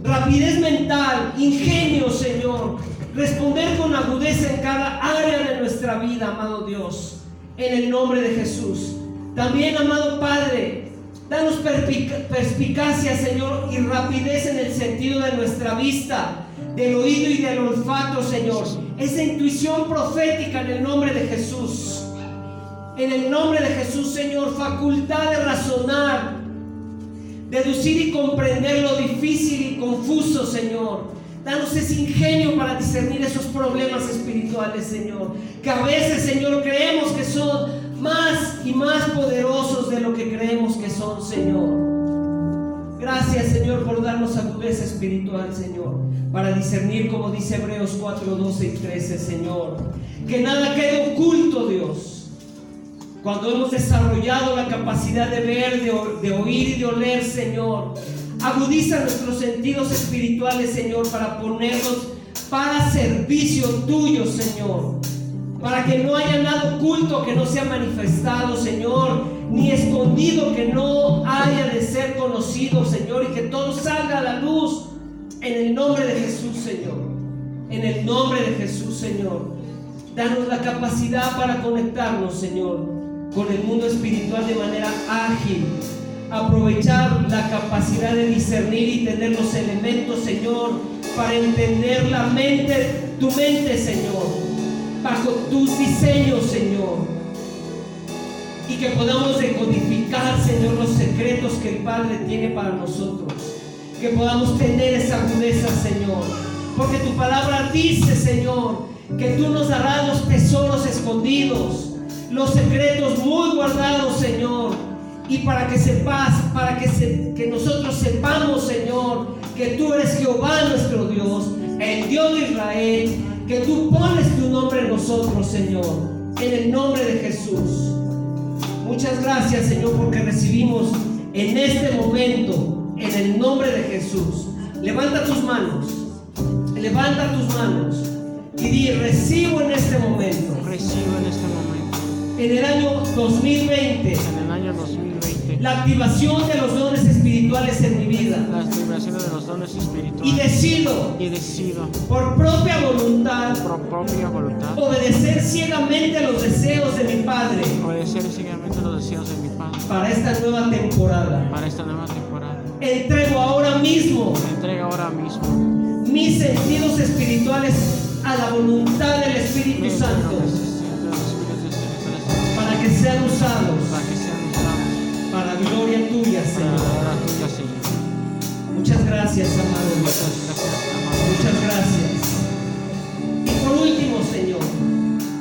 S1: rapidez mental, ingenio, Señor, responder con agudeza en cada área de nuestra vida, amado Dios, en el nombre de Jesús. También, amado Padre, danos perspicacia, Señor, y rapidez en el sentido de nuestra vista, del oído y del olfato, Señor. Esa intuición profética en el nombre de Jesús. En el nombre de Jesús, Señor, facultad de razonar, deducir y comprender lo difícil y confuso, Señor. Danos ese ingenio para discernir esos problemas espirituales, Señor, que a veces, Señor, creemos que son más y más poderosos de lo que creemos que son, Señor. Gracias, Señor, por darnos agudeza espiritual, Señor, para discernir, como dice Hebreos 4, 12 y 13, Señor. Que nada quede oculto, Dios. Cuando hemos desarrollado la capacidad de ver, de oír y de oler, Señor, agudiza nuestros sentidos espirituales, Señor, para ponerlos para servicio tuyo, Señor. Para que no haya nada oculto que no sea manifestado, Señor, ni escondido que no haya de ser conocido, Señor, y que todo salga a la luz en el nombre de Jesús, Señor. En el nombre de Jesús, Señor. Danos la capacidad para conectarnos, Señor, con el mundo espiritual de manera ágil. Aprovechar la capacidad de discernir y tener los elementos, Señor, para entender la mente, tu mente, Señor, bajo tus diseños, Señor, y que podamos decodificar, Señor, los secretos que el Padre tiene para nosotros, que podamos tener esa agudeza, Señor, porque tu palabra dice, Señor, que tú nos darás los tesoros escondidos, los secretos muy guardados, Señor, y para que sepas, que nosotros sepamos, Señor, que tú eres Jehová nuestro Dios, el Dios de Israel, que tú pones tu nombre en nosotros, Señor, en el nombre de Jesús. Muchas gracias, Señor, porque recibimos en este momento, en el nombre de Jesús. Levanta tus manos y di: recibo en este momento.
S5: Recibo en este momento.
S1: En el año 2020.
S5: En el año 2020.
S1: La activación de los dones espirituales en mi vida.
S5: La activación de los dones espirituales.
S1: Y decido por propia voluntad obedecer ciegamente a los deseos de mi Padre.
S5: Obedecer ciegamente a los deseos de mi Padre.
S1: Para esta nueva temporada. Entrego ahora mismo mis sentidos espirituales a la voluntad del Espíritu Santo. Para que sean usados. Para gloria tuya, Señor. Muchas gracias, amado Dios. Muchas gracias. Y por último, Señor,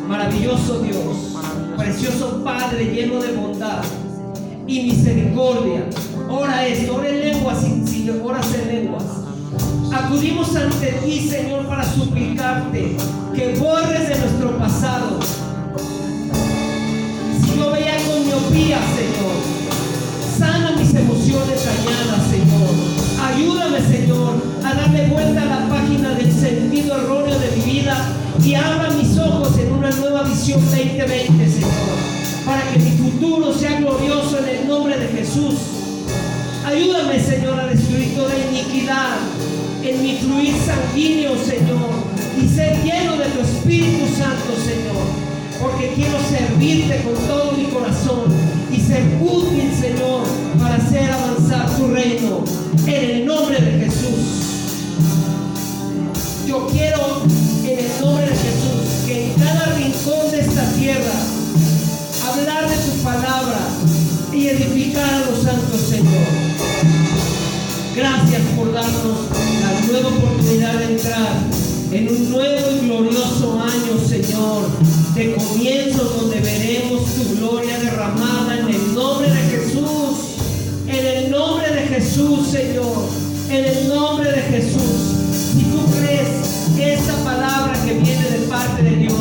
S1: maravilloso Dios, precioso Padre lleno de bondad y misericordia. Ora en lenguas, si oras en lenguas. Acudimos ante ti, Señor, para suplicarte que borres de nuestro pasado. Si yo veía con miopía, Señor, sana mis emociones dañadas, Señor. Ayúdame, Señor, a darle vuelta a la página del sentido erróneo de mi vida y abra mis ojos en una nueva visión 2020, Señor, para que mi futuro sea glorioso en el nombre de Jesús. Ayúdame, Señor, a destruir toda iniquidad en mi fluir sanguíneo, Señor, y ser lleno de tu Espíritu Santo, Señor, porque quiero servirte con todo mi corazón y ser útil, Señor, para hacer avanzar tu reino, en el nombre de Jesús. Yo quiero, en el nombre de Jesús, que en cada rincón de esta tierra hablar de tu palabra y edificar a los santos, Señor. Gracias por darnos la nueva oportunidad de entrar en un nuevo y glorioso año, Señor, de comienzos donde veremos tu gloria derramada en el nombre de Jesús. En el nombre de Jesús, Señor, en el nombre de Jesús. Si tú crees que esta palabra que viene de parte de Dios,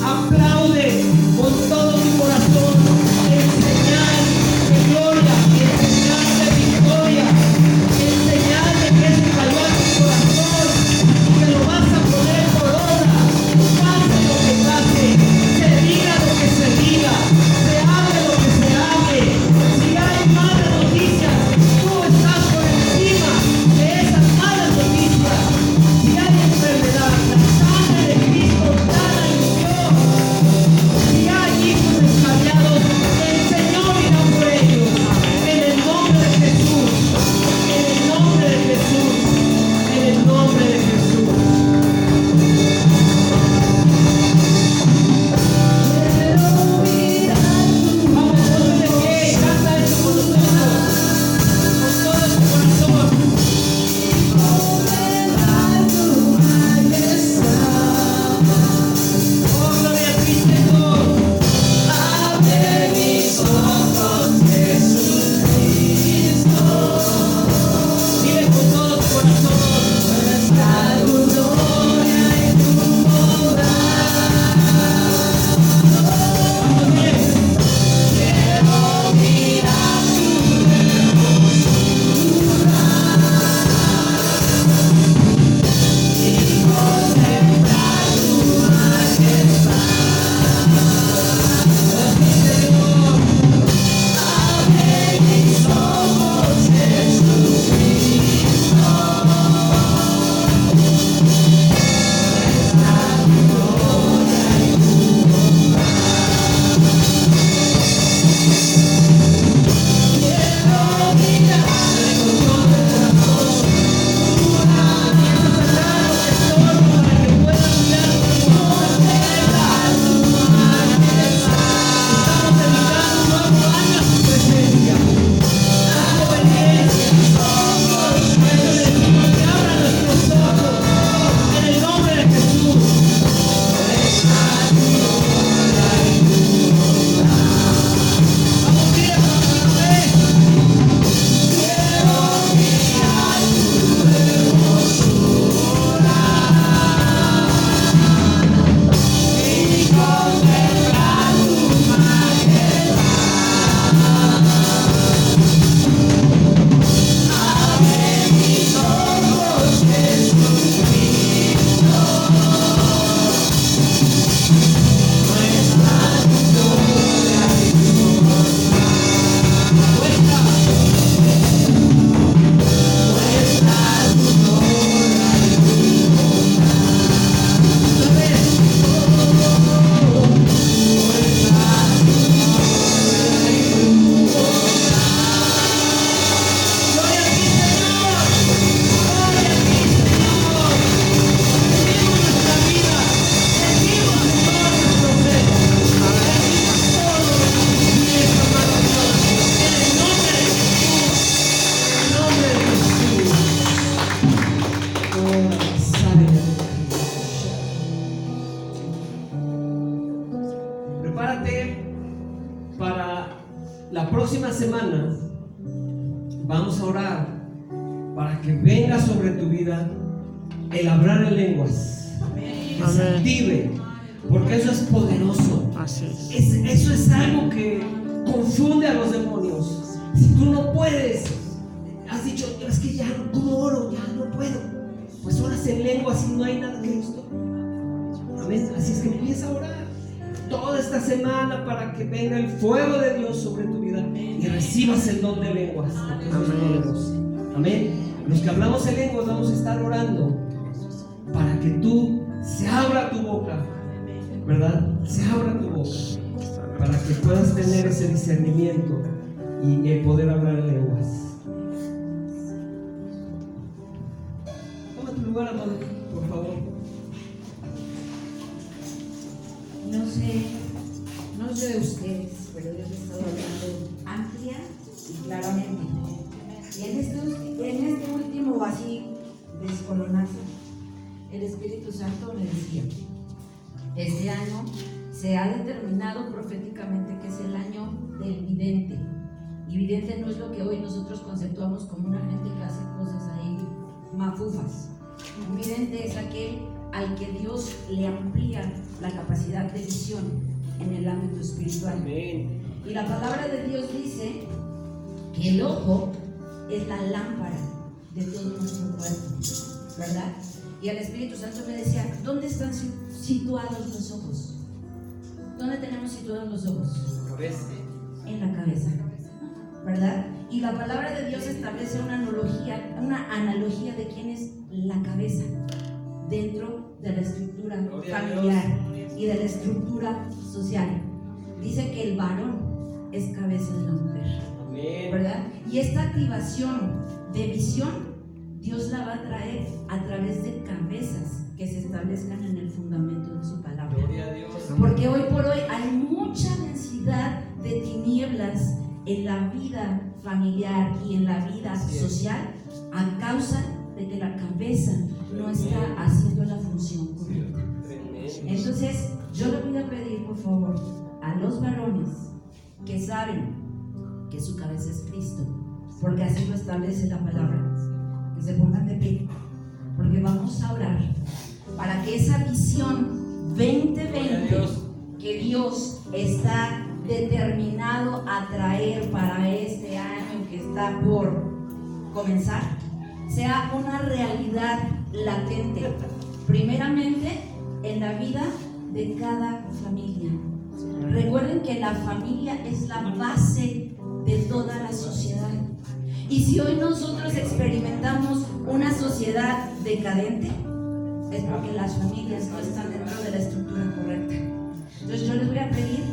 S1: aplaude con todo tu corazón en señal de gloria, en señal de victoria, en señal de que eso cayó a tu corazón y que lo vas a poner por obra. Pase lo que pase, se diga lo que se diga, se hable lo que se hable. Si hay malas noticias, tú estás por encima de esas malas noticias. Si hay enfermedad, la sangre de Cristo sana y murió. Si hay hijos extraviados, el Señor irá por ellos. En el nombre de Jesús, en el nombre de Jesús, en el nombre de Jesús. Vamos, ponte de pie y canta esto con nosotros, con todo tu corazón. Oh, gloria a ti, Señor. Abre mis ojos, Jesucristo. Dile con todo tu corazón. Nuestra gloria y tu bondad. Vamos bien. Quiero mirar tu hermosura y contemplar tu majestad. Oh, mi Señor, abre mis ojos, Jesucristo. Nuestra gloria y tu quiero mirar con todo el corazón. Mientras sacar lo que soy para que puedan mirar tu contemplar tu majestad. Estamos dedicando un nuevo año a tu presencia, a tu obediencia. Por eso le decimos que abra nuestros ojos en el nombre de Jesús. Vamos, mira con tu fe. Quiero mirar tu hermosura y contemplar tu majestad. Abre mis ojos, Jesucristo. Muestra tu gloria y tu bondad. Muestra tu gloria y tu bondad. Otra vez. Gloria a ti, Señor. Gloria a ti, Señor. Bendimos nuestra vida. Bendimos, Señor, nuestro ser. Bendimos todo lo que tú quieres, amado Dios. En el nombre de Jesús. En el nombre de Jesús. Oh, prepárate para la próxima semana. Vamos a orar para que venga sobre tu vida el hablar en lenguas, que se
S5: Amén.
S1: active, porque eso es poderoso.
S5: Así es.
S1: Eso es algo que confunde a los demonios. Si tú no puedes, has dicho, es que ya, ¿cómo oro? Ya no puedo. Pues oras en lenguas y no hay nada que esto. Amén. Así es que empieza a orar toda esta semana para que venga el fuego de Dios sobre tu vida y recibas el don de lenguas. Porque eso es poderoso. Amén. Los que hablamos en lenguas vamos a estar orando para que tú se abra tu boca, ¿verdad? Se abra tu boca para que puedas tener ese discernimiento y el poder hablar en lenguas. Toma tu lugar, amado. por favor.
S3: No sé de ustedes, pero Dios ha estado hablando amplia y claramente. Y en este último así descolonazo, el Espíritu Santo me decía, este año se ha determinado proféticamente que es el año del vidente. Y vidente no es lo que hoy nosotros conceptuamos como una gente que hace cosas ahí mafufas. Un vidente es aquel al que Dios le amplía la capacidad de visión en el ámbito espiritual.
S1: Amén.
S3: Y la palabra de Dios dice que el ojo es la lámpara de todo nuestro cuerpo, ¿verdad? Y el Espíritu Santo me decía, ¿dónde están situados los ojos? ¿Dónde tenemos situados los ojos?
S1: Cabeza.
S3: En la cabeza, ¿verdad? Y la palabra de Dios establece una analogía de quién es la cabeza dentro de la estructura familiar y de la estructura social. Dice que el varón es cabeza de la mujer,
S1: Amén.
S3: ¿verdad? Y esta activación de visión Dios la va a traer a través de cabezas que se establezcan en el fundamento de su palabra.
S1: Gloria a Dios.
S3: Porque hoy por hoy hay mucha densidad de tinieblas en la vida familiar y en la vida social a causa de que la cabeza no está haciendo la función correcta. Entonces, yo le voy a pedir, por favor, a los varones que saben que su cabeza es Cristo, porque así lo establece la palabra, que se pongan de pie, porque vamos a orar para que esa visión 2020 que Dios está determinado a traer para este año que está por comenzar sea una realidad latente, primeramente en la vida de cada familia. Recuerden que la familia es la base de toda la sociedad. Y si hoy nosotros experimentamos una sociedad decadente, es porque las familias no están dentro de la estructura correcta. Entonces yo les voy a pedir